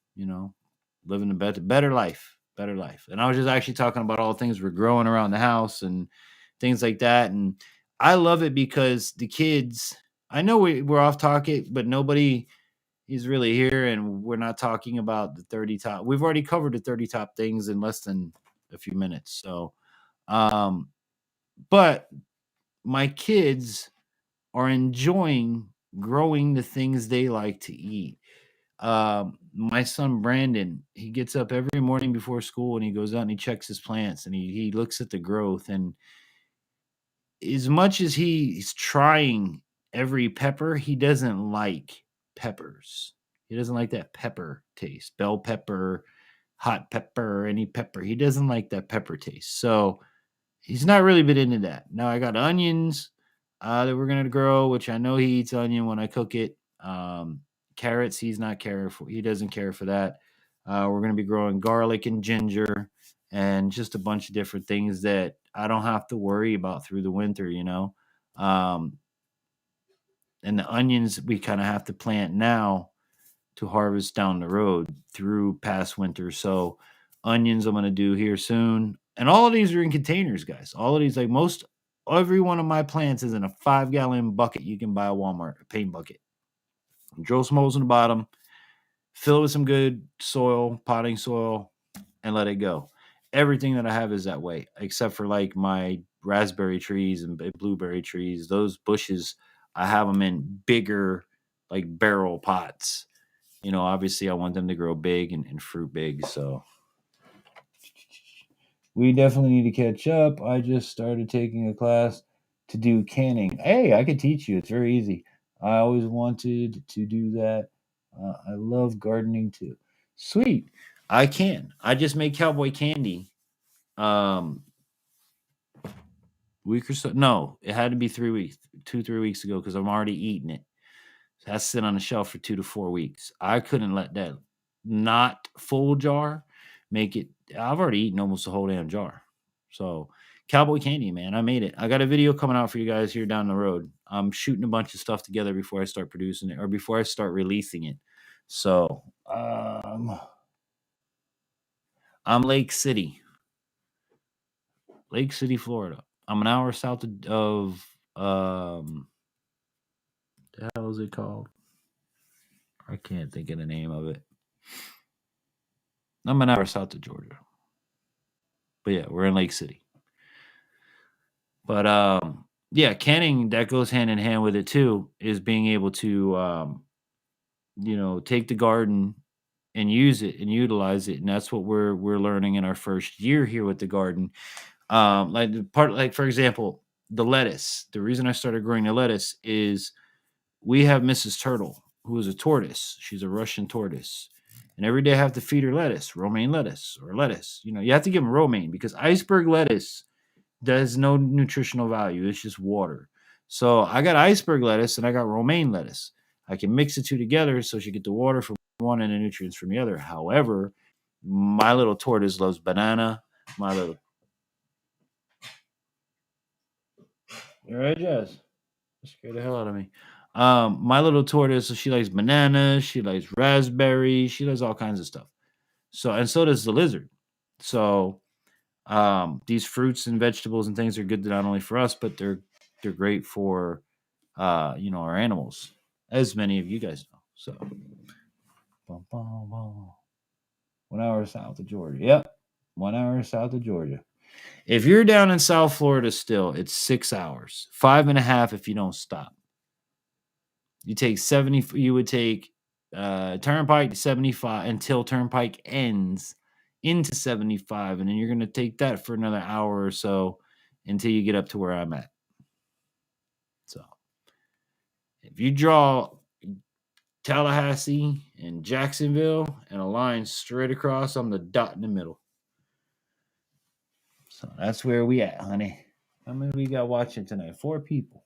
Living a better life. And I was just actually talking about all the things we're growing around the house and things like that. And I love it because the kids, I know we're off topic, but nobody is really here, and we're not talking about the 30 top. We've already covered the 30 top things in less than a few minutes. So, but my kids are enjoying growing the things they like to eat. My son Brandon, he gets up every morning before school and he goes out and he checks his plants and he looks at the growth. And as much as he's trying every pepper, he doesn't like peppers. He doesn't like that pepper taste, bell pepper, hot pepper, any pepper. He doesn't like that pepper taste. So he's not really been into that. Now I got onions that we're gonna grow, which I know he eats onion when I cook it. Carrots, he doesn't care for that. We're gonna be growing garlic and ginger and just a bunch of different things that I don't have to worry about through the winter, and the onions we kind of have to plant now to harvest down the road through past winter. So onions I'm going to do here soon. And all of these are in containers, guys. All of these, like every one of my plants is in a 5-gallon bucket you can buy at Walmart, a paint bucket. Drill some holes in the bottom, fill it with some good soil, potting soil, and let it go. Everything that I have is that way, except for like my raspberry trees and blueberry trees. Those bushes, I have them in bigger, like barrel pots. Obviously I want them to grow big and fruit big. So we definitely need to catch up. I just started taking a class to do canning. Hey, I could teach you. It's very easy. I always wanted to do that. I love gardening too. Sweet. I can. I just made cowboy candy. Week or so. No, it had to be 3 weeks, 3 weeks ago because I'm already eating it. So that's sit on the shelf for 2 to 4 weeks. I couldn't let that not full jar make it. I've already eaten almost a whole damn jar. So cowboy candy, man, I made it. I got a video coming out for you guys here down the road. I'm shooting a bunch of stuff together before I start producing it or before I start releasing it. So I'm Lake City, Florida. I'm an hour south of the hell is it called? I can't think of the name of it. I'm an hour south of Georgia. But yeah, we're in Lake City. But yeah, canning that goes hand in hand with it too, is being able to take the garden and use it and utilize it. And that's what we're learning in our first year here with the garden. Like for example, the lettuce. The reason I started growing the lettuce is we have Mrs. Turtle, who is a tortoise. She's a Russian tortoise. And every day I have to feed her lettuce, romaine lettuce or lettuce. You have to give them romaine because iceberg lettuce does no nutritional value. It's just water. So I got iceberg lettuce and I got romaine lettuce. I can mix the two together so she get the water from one and the nutrients from the other. However, my little tortoise loves banana. You all right, Jazz? Scared the hell out of me. My little tortoise, she likes bananas, she likes raspberries, she likes all kinds of stuff. So does the lizard. So these fruits and vegetables and things are good not only for us, but they're great for our animals, as many of you guys know. So 1 hour south of Georgia. Yep. 1 hour south of Georgia. If you're down in South Florida still, it's 6 hours. 5.5 if you don't stop. You would take Turnpike to 75 until Turnpike ends into 75, and then you're going to take that for another hour or so until you get up to where I'm at. So if you draw Tallahassee in Jacksonville, and a line straight across. I'm the dot in the middle. So that's where we at, honey. How many we got watching tonight? 4 people.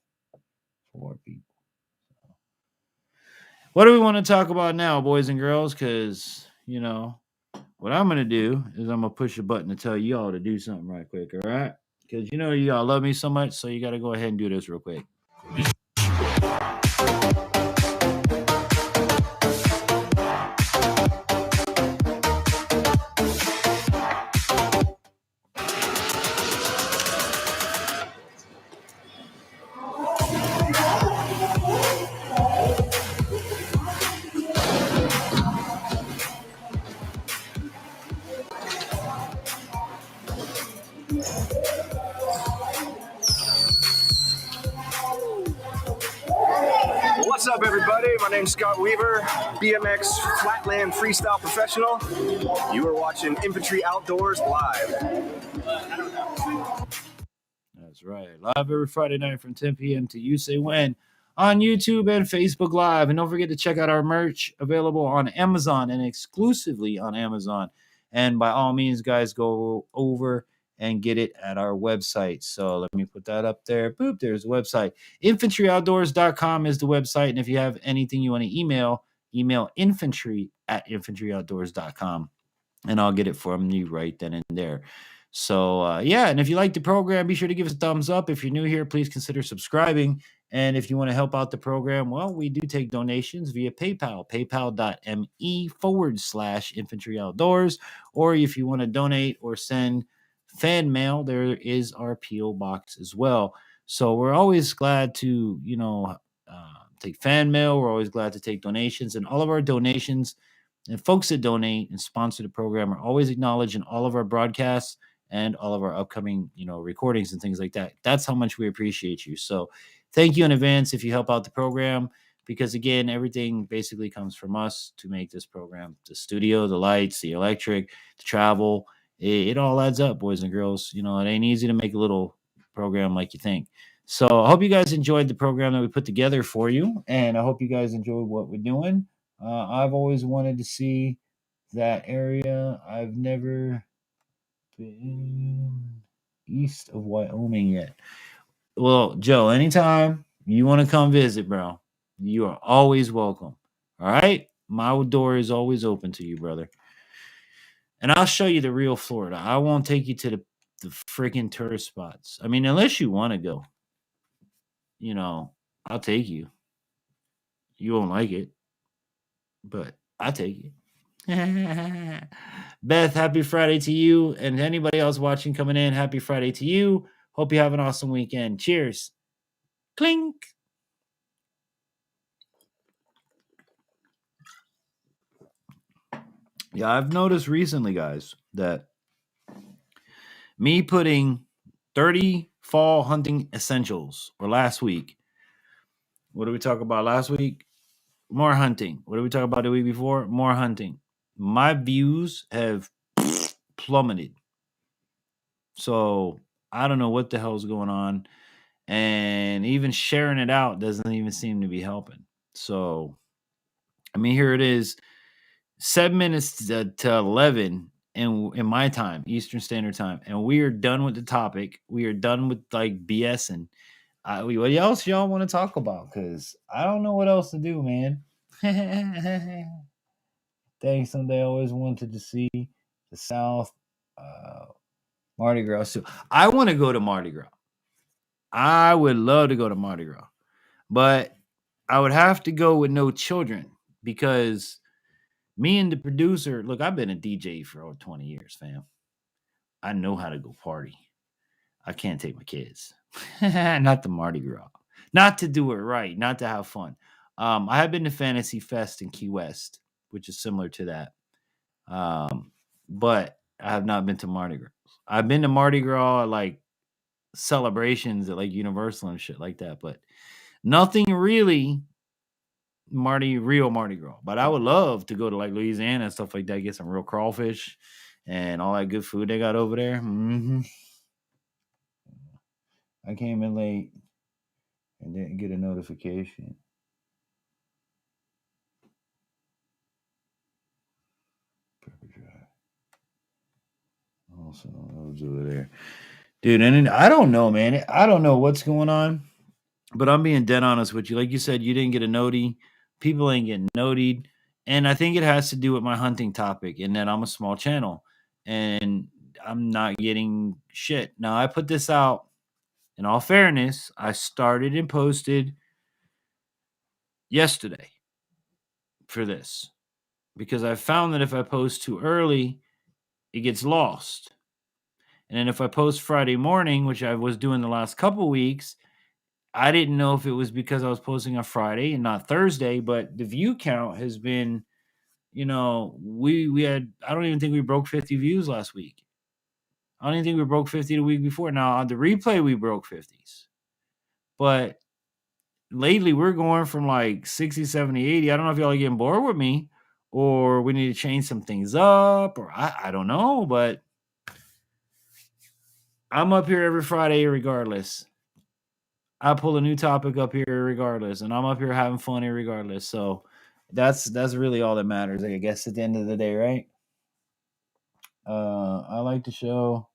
4 people. What do we want to talk about now, boys and girls? Because, you know, what I'm going to do is I'm going to push a button to tell y'all to do something right quick, all right? Because, you know, y'all love me so much, so you got to go ahead and do this real quick. What's up, everybody? My name's Scott Weaver, BMX Flatland Freestyle Professional. You are watching Infantry Outdoors live. That's right. Live every Friday night from 10 p.m. to you say when on YouTube and Facebook Live. And don't forget to check out our merch available on Amazon and exclusively on Amazon. And by all means, guys, go over and get it at our website. So let me put that up there. Boop, there's the website. Infantryoutdoors.com is the website. And if you have anything you want to email infantry@infantryoutdoors.com. And I'll get it from you right then and there. So, yeah, and if you like the program, be sure to give us a thumbs up. If you're new here, please consider subscribing. And if you want to help out the program, well, we do take donations via PayPal, paypal.me/Infantry Outdoors. Or if you want to donate or send fan mail, there is our P.O. box as well. So we're always glad to, take fan mail. We're always glad to take donations. And all of our donations and folks that donate and sponsor the program are always acknowledged in all of our broadcasts and all of our upcoming, recordings and things like that. That's how much we appreciate you. So thank you in advance if you help out the program, because again, everything basically comes from us to make this program. The studio, the lights, the electric, the travel, it all adds up, boys and girls. It ain't easy to make a little program like you think. So I hope you guys enjoyed the program that we put together for you, and I hope you guys enjoyed what we're doing. I've always wanted to see that area. I've never been east of Wyoming yet. Well, Joe, anytime you want to come visit, bro, you are always welcome. All right? My door is always open to you, brother. And I'll show you the real Florida. I won't take you to the freaking tourist spots. I mean, unless you want to go, I'll take you. You won't like it, but I'll take it. Beth, happy Friday to you. And to anybody else watching coming in, happy Friday to you. Hope you have an awesome weekend. Cheers. Clink. Yeah, I've noticed recently, guys, that me putting 30 fall hunting essentials, or last week, what did we talk about last week? More hunting. What did we talk about the week before? More hunting. My views have plummeted. So I don't know what the hell's going on. And even sharing it out doesn't even seem to be helping. So, I mean, here it is, 7 minutes to 11 in my time, Eastern Standard Time. And we are done with the topic. We are done with like BS. And what else y'all want to talk about? Because I don't know what else to do, man. Thanks. Someday I always wanted to see the South. Mardi Gras too. I want to go to Mardi Gras. I would love to go to Mardi Gras, but I would have to go with no children, because me and the producer, look, I've been a DJ for over 20 years, fam. I know how to go party. I can't take my kids. Not the Mardi Gras. Not to do it right, not to have fun. I have been to Fantasy Fest in Key West, which is similar to that. But I have not been to Mardi Gras. I've been to Mardi Gras, like celebrations at like Universal and shit like that, but nothing really real Mardi Gras. But I would love to go to like Louisiana and stuff like that, get some real crawfish and all that good food they got over there. I came in late and didn't get a notification. Also, I'll do it there. Dude, and I don't know, man. I don't know what's going on, but I'm being dead honest with you. Like you said, you didn't get a noti. People ain't getting notied. And I think it has to do with my hunting topic and that I'm a small channel and I'm not getting shit. Now, I put this out in all fairness. I started and posted yesterday for this because I found that if I post too early, it gets lost. And then if I post Friday morning, which I was doing the last couple weeks, I didn't know if it was because I was posting on Friday and not Thursday, but the view count has been, we had, I don't even think we broke 50 views last week. I don't even think we broke 50 the week before. Now on the replay, we broke 50s, but lately we're going from like 60, 70, 80. I don't know if y'all are getting bored with me or we need to change some things up or I don't know, but I'm up here every Friday regardless. I pull a new topic up here regardless, and I'm up here having fun here regardless. So that's really all that matters, I guess, at the end of the day, right? I like the show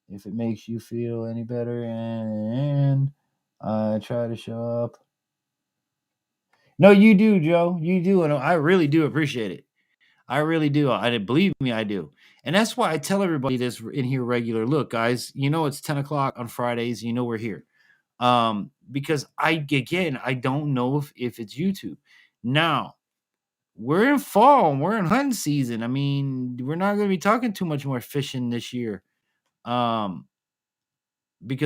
if it makes you feel any better, and I try to show up. No, you do, Joe. You do, and I really do appreciate it. I really do. Believe me, I do. And that's why I tell everybody this in here regular. Look, guys, it's 10 o'clock on Fridays. We're here. Because I don't know if it's YouTube. Now, we're in fall and we're in hunting season. I mean, we're not going to be talking too much more fishing this year. Because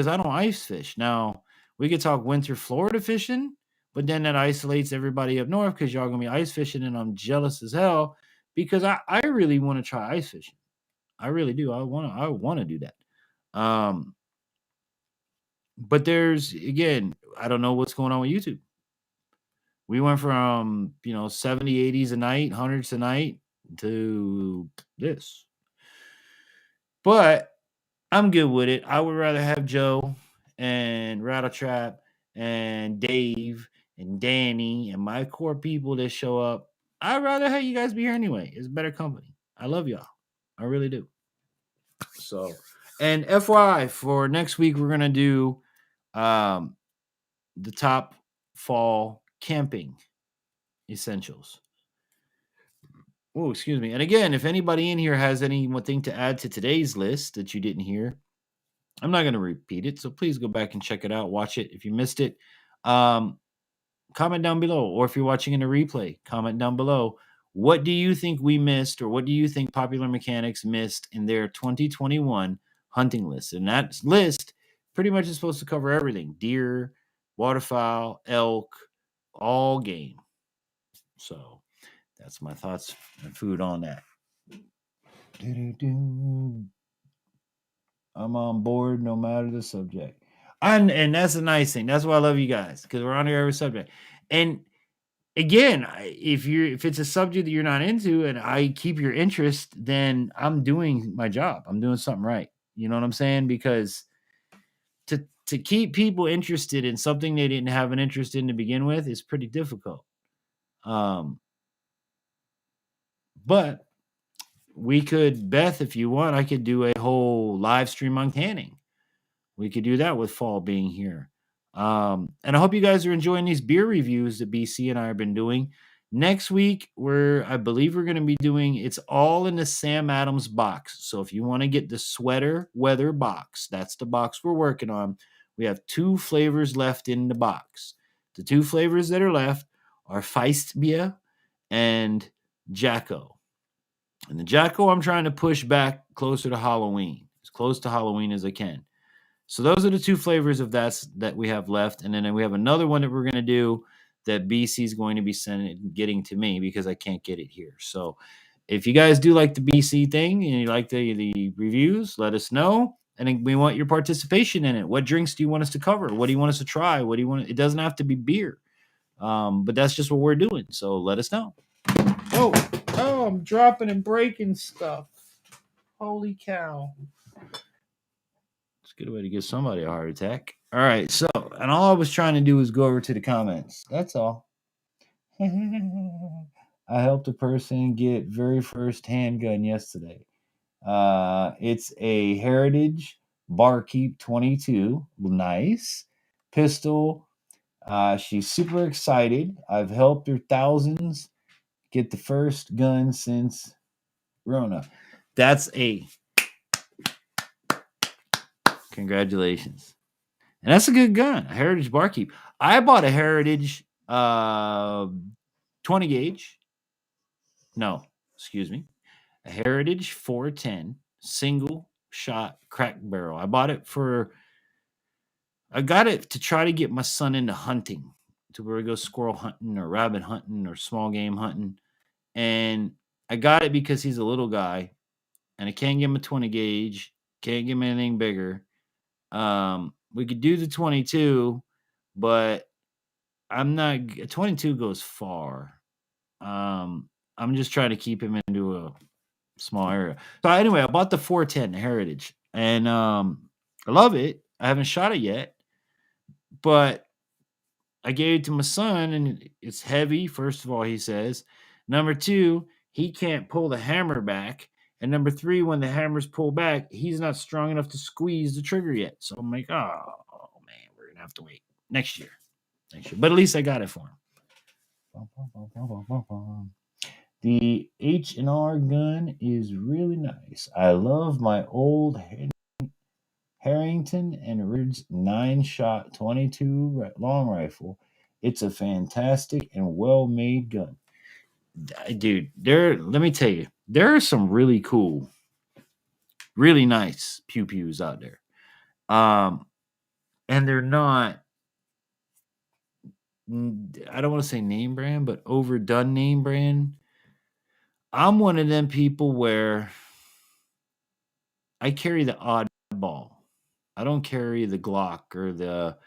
I don't ice fish. Now, we could talk winter Florida fishing, but then that isolates everybody up north because y'all gonna be ice fishing, and I'm jealous as hell because I really want to try ice fishing. I really do. I want to do that. But there's, again, I don't know what's going on with YouTube. We went from 70, 80s a night, hundreds a night to this. But I'm good with it. I would rather have Joe and Rattletrap and Dave and Danny and my core people that show up. I'd rather have you guys be here anyway. It's better company. I love y'all. I really do. So, and FYI, for next week, we're going to do the top fall camping essentials. Oh, excuse me. And again, if anybody in here has anything to add to today's list that you didn't hear, I'm not going to repeat it. So please go back and check it out. Watch it. If you missed it, comment down below. Or if you're watching in a replay, comment down below. What do you think we missed, or what do you think Popular Mechanics missed in their 2021 hunting list? And that list pretty much is supposed to cover everything: deer, waterfowl, elk, all game. So that's my thoughts and food on that. I'm on board no matter the subject. And that's a nice thing. That's why I love you guys, because we're on here every subject. And again, if it's a subject that you're not into and I keep your interest, then I'm doing my job. I'm doing something right. You know what I'm saying? Because to keep people interested in something they didn't have an interest in to begin with is pretty difficult. But we could, Beth, if you want, I could do a whole live stream on canning. We could do that with fall being here. And I hope you guys are enjoying these beer reviews that BC and I have been doing. Next week, I believe we're going to be doing, it's all in the Sam Adams box. So if you want to get the sweater weather box, that's the box we're working on. We have 2 flavors left in the box. The 2 flavors that are left are Feistbier and Jacko. And the Jacko I'm trying to push back closer to Halloween, as close to Halloween as I can. So those are the 2 flavors of that we have left. And then we have another one that we're going to do that BC is going to be getting to me because I can't get it here. So if you guys do like the BC thing and you like the reviews, let us know. And we want your participation in it. What drinks do you want us to cover? What do you want us to try? What do you want? It doesn't have to be beer. But that's just what we're doing. So let us know. Oh, I'm dropping and breaking stuff. Holy cow. It's a good way to give somebody a heart attack. All right, so, and all I was trying to do was go over to the comments. That's all. I helped a person get very first handgun yesterday. It's a Heritage Barkeep 22. Nice. Pistol. She's super excited. I've helped her thousands get the first gun since Rona. That's a congratulations. And that's a good gun, a Heritage Barkeep. I bought a Heritage 20 gauge. No, excuse me. A Heritage 410 single shot crack barrel. I got it to try to get my son into hunting, to where we go squirrel hunting or rabbit hunting or small game hunting. And I got it because he's a little guy and I can't give him a 20 gauge, can't give him anything bigger. We could do the 22, but I'm not 22 goes far. I'm just trying to keep him into a small area. So anyway, I bought the 410 Heritage and I love it. I haven't shot it yet, but I gave it to my son and it's heavy. First of all, he says. Number two, he can't pull the hammer back. And number three, when the hammer's pulled back, he's not strong enough to squeeze the trigger yet. So I'm like, oh man, we're gonna have to wait next year. But at least I got it for him. The H&R gun is really nice. I love my old Harrington and Ridge 9-shot 22 long rifle. It's a fantastic and well-made gun. Dude, let me tell you, there are some really cool, really nice pew-pews out there. And they're not, I don't want to say name brand, but overdone name brand. I'm one of them people where I carry the oddball. I don't carry the Glock or the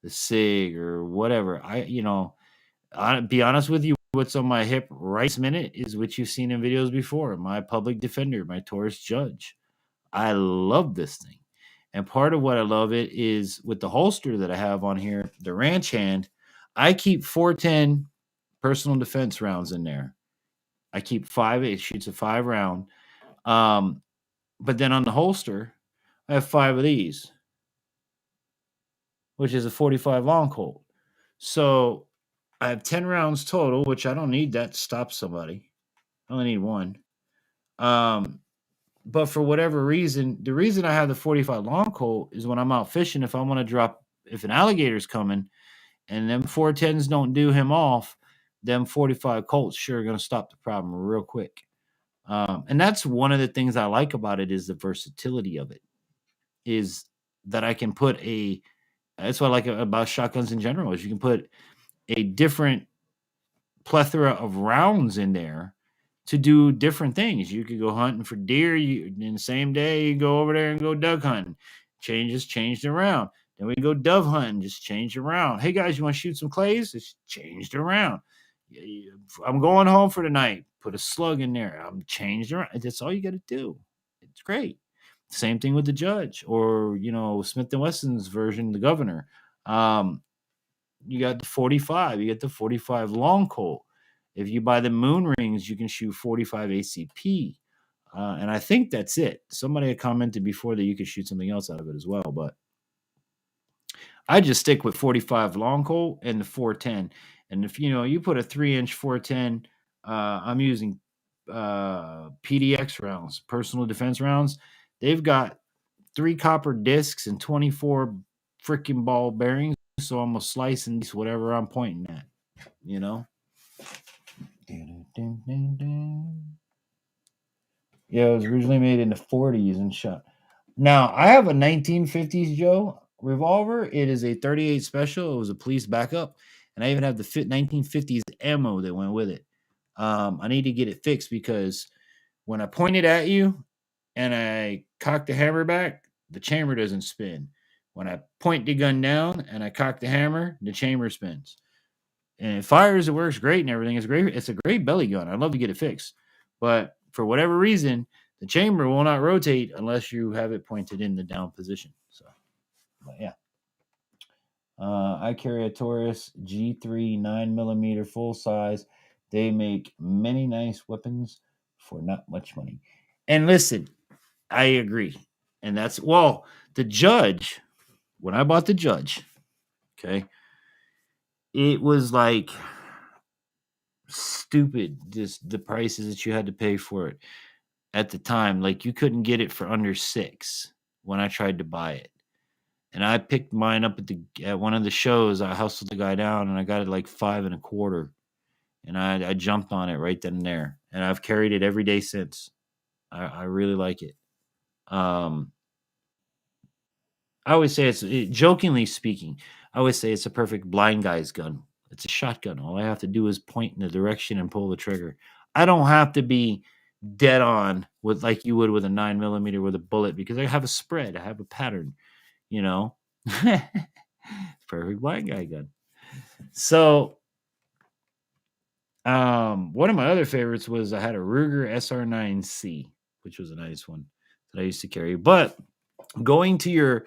SIG or whatever. I'll be honest with you, what's on my hip right this minute is what you've seen in videos before. My Public Defender, my Taurus Judge. I love this thing. And part of what I love it is with the holster that I have on here, the ranch hand, I keep 410 personal defense rounds in there. I keep 5, it shoots a 5 round. But then on the holster, I have 5 of these, which is a 45 long Colt. So I have 10 rounds total, which I don't need that to stop somebody. I only need 1. But for whatever reason, the reason I have the 45 long Colt is when I'm out fishing, if I want to drop, if an alligator's coming and them 410s don't do him off, them 45 Colts sure are going to stop the problem real quick. And that's one of the things I like about it is the versatility of it, is that I can put that's what I like about shotguns in general, is you can put a different plethora of rounds in there to do different things. You could go hunting for deer. In the same day, you go over there and go duck hunting. Changed around. Then we go dove hunting, just changed around. Hey guys, you want to shoot some clays? It's changed around. I'm going home for the night. Put a slug in there. I'm changed around. That's all you got to do. It's great. Same thing with the Judge, or Smith & Wesson's version, the Governor. You got the 45. You get the 45 long Colt. If you buy the moon rings, you can shoot 45 ACP. And I think that's it. Somebody had commented before that you could shoot something else out of it as well, but I just stick with 45 long Colt and the 410. And if you put a 3-inch 410, I'm using PDX rounds, personal defense rounds. They've got 3 copper discs and 24 freaking ball bearings. So I'm gonna slice and whatever I'm pointing at, Yeah, it was originally made in the 40s and shot. Now I have a 1950s Joe revolver. It is a 38 special. It was a police backup, and I even have the 1950s ammo that went with it. I need to get it fixed because when I point it at you and I cock the hammer back, the chamber doesn't spin. When I point the gun down and I cock the hammer, the chamber spins. And it fires, it works great and everything. It's great. It's a great belly gun. I'd love to get it fixed. But for whatever reason, the chamber will not rotate unless you have it pointed in the down position. So, but yeah. I carry a Taurus G3 9mm full size. They make many nice weapons for not much money. And listen, I agree. And that's, well, the Judge, when I bought the Judge, okay, it was like stupid, just the prices that you had to pay for it at the time. Like you couldn't get it for under $6 when I tried to buy it. And I picked mine up at one of the shows. I hustled the guy down and I got it like $5.25. And I jumped on it right then and there. And I've carried it every day since. I really like it. I always say jokingly speaking, I always say it's a perfect blind guy's gun. It's a shotgun. All I have to do is point in the direction and pull the trigger. I don't have to be dead on with like you would with a 9mm with a bullet because I have a spread. I have a pattern, you know. Perfect blind guy gun. So one of my other favorites was I had a Ruger SR9C, which was a nice one that I used to carry. But going to your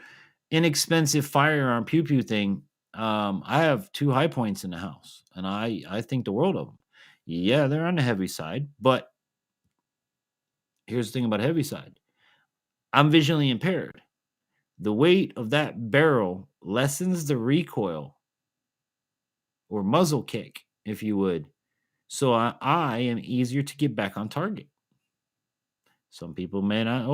inexpensive firearm pew pew thing, I have 2 high points in the house, and I think the world of them. Yeah, they're on the heavy side, but here's the thing about heavy side. I'm visually impaired. The weight of that barrel lessens the recoil or muzzle kick, if you would. So I am easier to get back on target. Some people may not,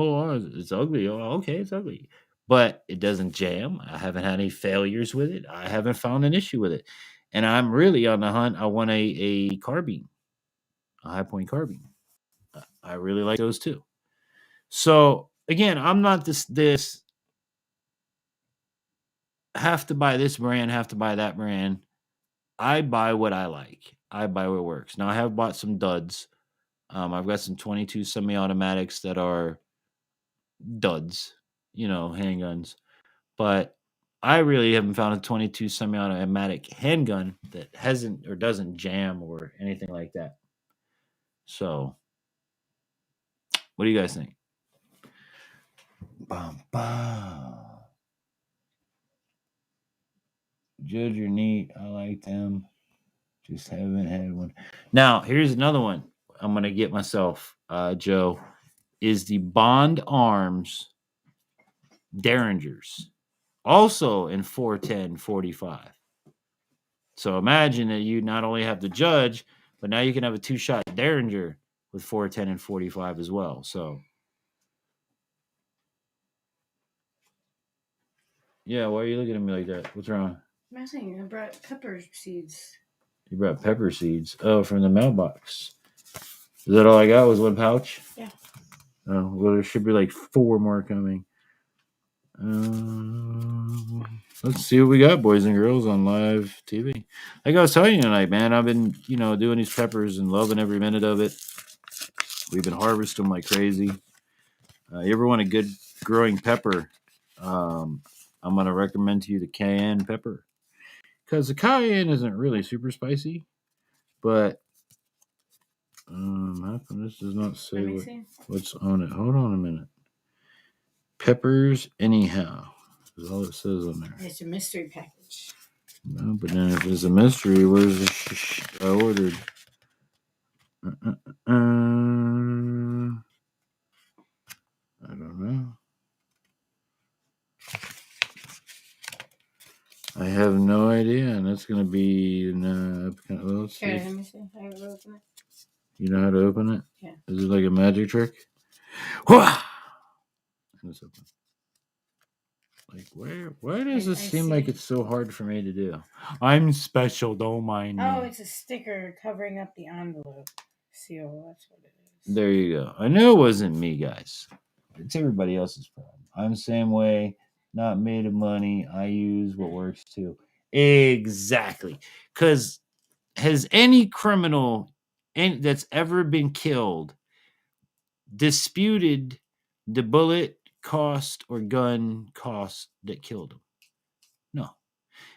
it's ugly. Oh, okay, it's ugly. But it doesn't jam. I haven't had any failures with it. I haven't found an issue with it. And I'm really on the hunt. I want a carbine, a high point carbine. I really like those too. So again, I'm not this have to buy this brand, have to buy that brand. I buy what I like. I buy what works. Now I have bought some duds. I've got some 22 semi-automatics that are duds, handguns. But I really haven't found a 22 semi-automatic handgun that hasn't or doesn't jam or anything like that. So, what do you guys think? Bum, bum. Judge are neat. I like them. Just haven't had one. Now, here's another one I'm going to get myself, Joe, is the Bond Arms Derringers. Also in 410, 45. So imagine that you not only have the Judge, but now you can have a 2-shot Derringer with 410 and 45 as well. So, yeah, why are you looking at me like that? What's wrong? I'm saying I brought pepper seeds. You brought pepper seeds? Oh, from the mailbox. Is that all I got? Was one pouch? Yeah. Oh, well, there should be like 4 more coming. Let's see what we got, boys and girls, on live TV. Like I was telling you tonight, man, I've been, doing these peppers and loving every minute of it. We've been harvesting them like crazy. You ever want a good growing pepper? I'm going to recommend to you the cayenne pepper. Because the cayenne isn't really super spicy, but this does not say what's on it. Hold on a minute. Peppers anyhow is all it says on there. It's a mystery package. No, but then if it's a mystery, where's the I ordered? I don't know. I have no idea, and that's going to be. Let's see. Here, let me see. I will open it. You know how to open it? Yeah. Is it like a magic trick? It's open. Like why does this seem like it's so hard for me to do? I'm special, don't mind me. Oh, it's a sticker covering up the envelope seal. That's what it is. There you go. I knew it wasn't me, guys. It's everybody else's problem. I'm the same way. Not made of money. I use what works too. Exactly. Because has any criminal that's ever been killed disputed the bullet cost or gun cost that killed him? No.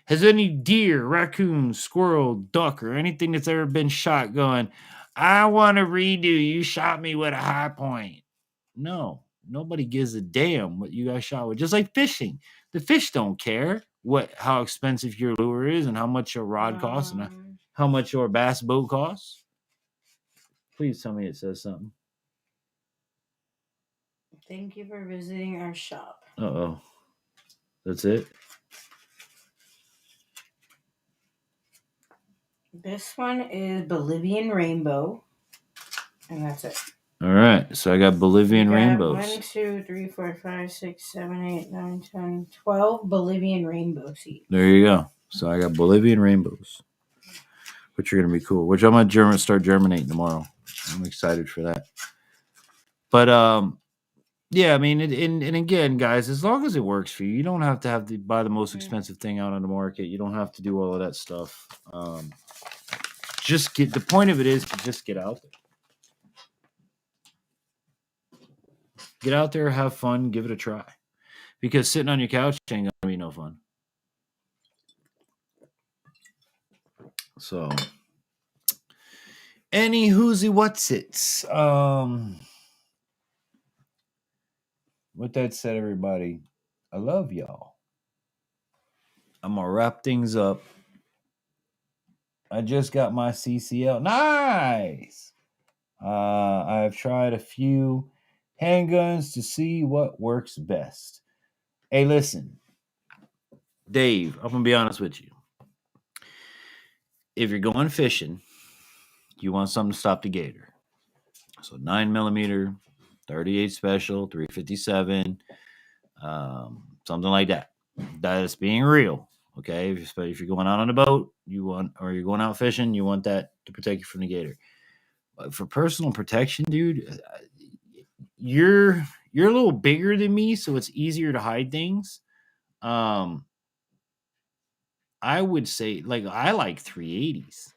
Has any deer, raccoon, squirrel, duck, or anything that's ever been shot going, I want to redo, you shot me with a high point? No. Nobody gives a damn what you guys shot with. Just like fishing. The fish don't care how expensive your lure is and how much your rod costs and how much your bass boat costs. Please tell me it says something. Thank you for visiting our shop. Uh-oh. That's it? This one is Bolivian Rainbow. And that's it. All right. So I got Bolivian We got rainbows. 1, 2, 3, 4, 5, 6, 7, 8, 9, 10, 12 Bolivian rainbow seeds. There you go. So I got Bolivian rainbows, which are going to be cool, which I'm going to start germinating tomorrow. I'm excited for that. But, yeah, I mean, and again, guys, as long as it works for you, you don't have to buy the most expensive thing out on the market. You don't have to do all of that stuff. The point of it is to just get out there. Get out there, have fun, give it a try. Because sitting on your couch ain't going to be no fun. So, any whoozy what's it? With that said, everybody, I love y'all. I'm going to wrap things up. I just got my CCL. Nice! I've tried a few handguns to see what works best. Hey, listen. Dave, I'm going to be honest with you. If you're going fishing, you want something to stop the gator. So 9mm, 38 special, 357, something like that. That is being real. Okay, if you're going out on a boat, or you're going out fishing, you want that to protect you from the gator. But for personal protection, dude, you're a little bigger than me, so it's easier to hide things. I would say, I like 380s.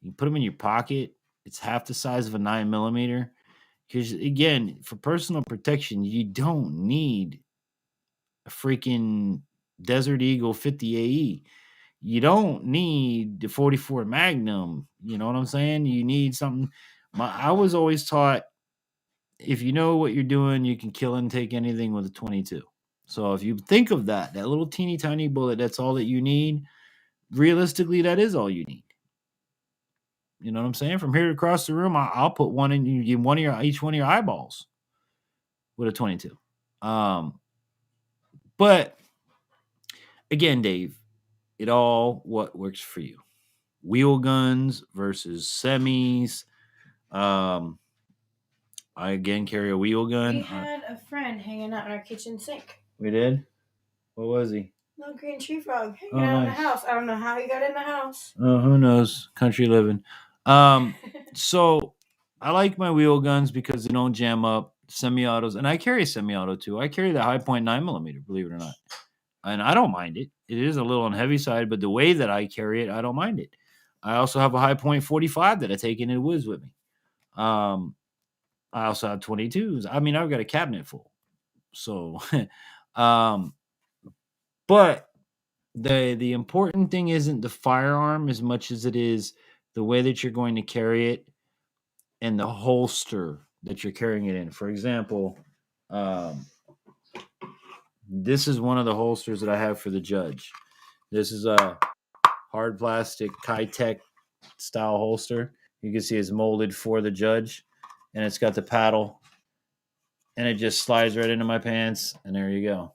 You put them in your pocket. It's half the size of a 9mm. Because again, for personal protection, you don't need a freaking Desert Eagle 50 AE. You don't need the 44 Magnum. You know what I'm saying? You need something. I was always taught, if you know what you're doing, you can kill and take anything with a 22. So if you think of that little teeny tiny bullet, that's all that you need. Realistically, that is all you need. You know what I'm saying? From here across the room, I'll put one in each one of your eyeballs with a 22. But again, Dave, it all what works for you. Wheel guns versus semis. I again carry a wheel gun. We had a friend hanging out in our kitchen sink. We did? What was he? Little green tree frog hanging out in the house. I don't know how he got in the house. Oh, who knows? Country living. So I like my wheel guns because they don't jam up. Semi-autos, and I carry a semi-auto too. I carry the high point 9mm, believe it or not, and I don't mind it. It is a little on the heavy side, but the way that I carry it, I don't mind it. I also have a high point 45 that I take into the woods with me. I also have 22s. I mean, I've got a cabinet full. So, but the important thing isn't the firearm as much as it is the way that you're going to carry it and the holster that you're carrying it in. For example, this is one of the holsters that I have for the judge. This is a hard plastic Kitech style holster. You can see it's molded for the judge, and it's got the paddle, and it just slides right into my pants, and there you go.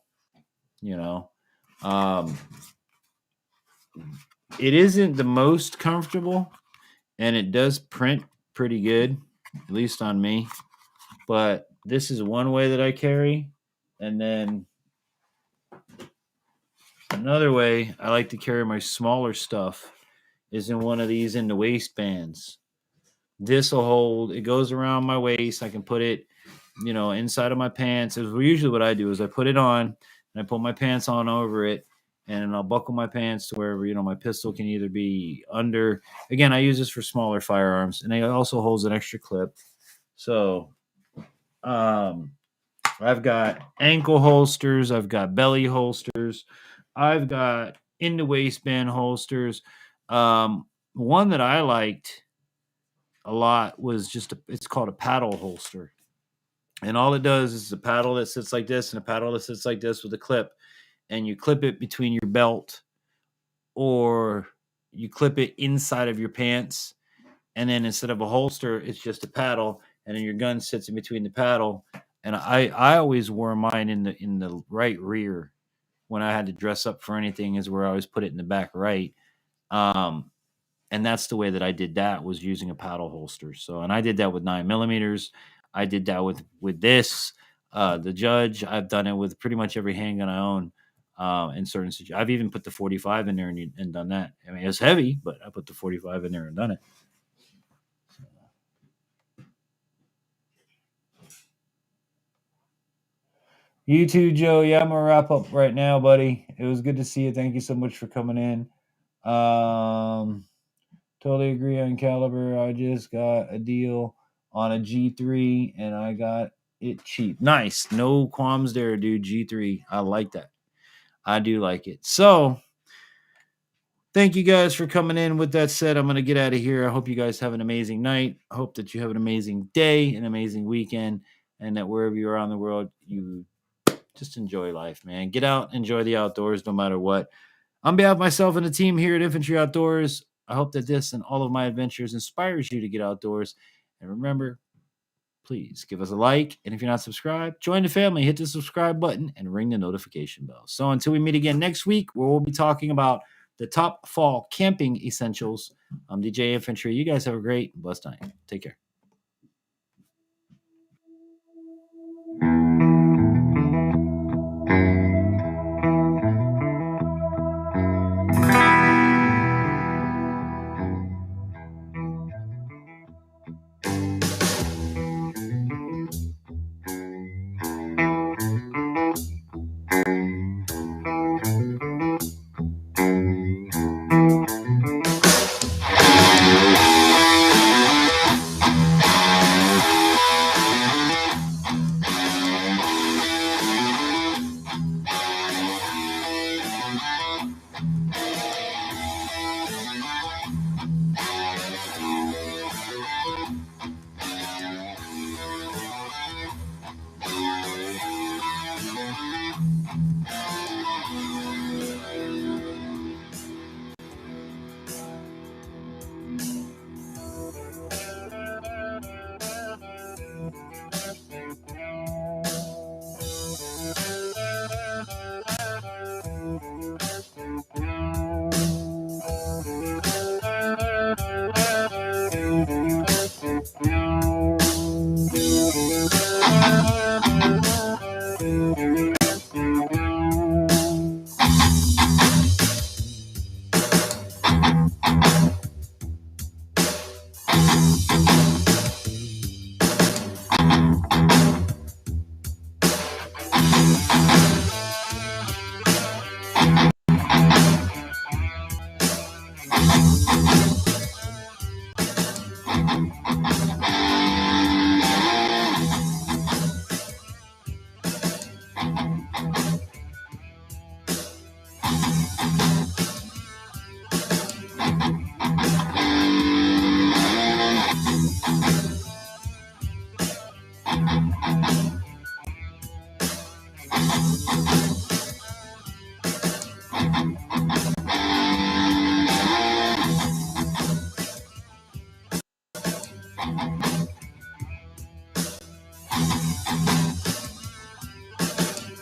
You know, it isn't the most comfortable, and it does print pretty good, at least on me. But this is one way that I carry, and then another way I like to carry my smaller stuff is in one of these in the waistbands. This will hold, it goes around my waist. I can put it, inside of my pants. Usually what I do is I put it on and I put my pants on over it, and I'll buckle my pants to wherever, my pistol can either be under. Again, I use this for smaller firearms, and it also holds an extra clip. So, I've got ankle holsters. I've got belly holsters. I've got in the waistband holsters. One that I liked a lot was it's called a paddle holster. And all it does is a paddle that sits like this and a paddle that sits like this with a clip. And you clip it between your belt, or you clip it inside of your pants. And then instead of a holster, it's just a paddle. And then your gun sits in between the paddle. and I always wore mine in the right rear when I had to dress up for anything, is where I always put it in the back right. Um, and that's the way that I did that, was using a paddle holster. So, and I did that with 9mm. I did that with this, the Judge. I've done it with pretty much every handgun I own. In certain situations, I've even put the 45 in there and done that. I mean, it's heavy, but I put the 45 in there and done it. You too, Joe. Yeah, I'm gonna wrap up right now, buddy. It was good to see you. Thank you so much for coming in. Totally agree on caliber. I just got a deal on a G3 and I got it cheap. Nice. No qualms there, dude. G3. I like that. I do like it. So, thank you guys for coming in. With that said, I'm going to get out of here. I hope you guys have an amazing night. I hope that you have an amazing day, an amazing weekend, and that wherever you are around the world, you just enjoy life, man. Get out, enjoy the outdoors no matter what. On behalf of myself and the team here at Infantry Outdoors, I hope that this and all of my adventures inspires you to get outdoors. And remember, please give us a like. And if you're not subscribed, join the family, hit the subscribe button, and ring the notification bell. So until we meet again next week, where we'll be talking about the top fall camping essentials, I'm DJ Infantry. You guys have a great, blessed night. Take care.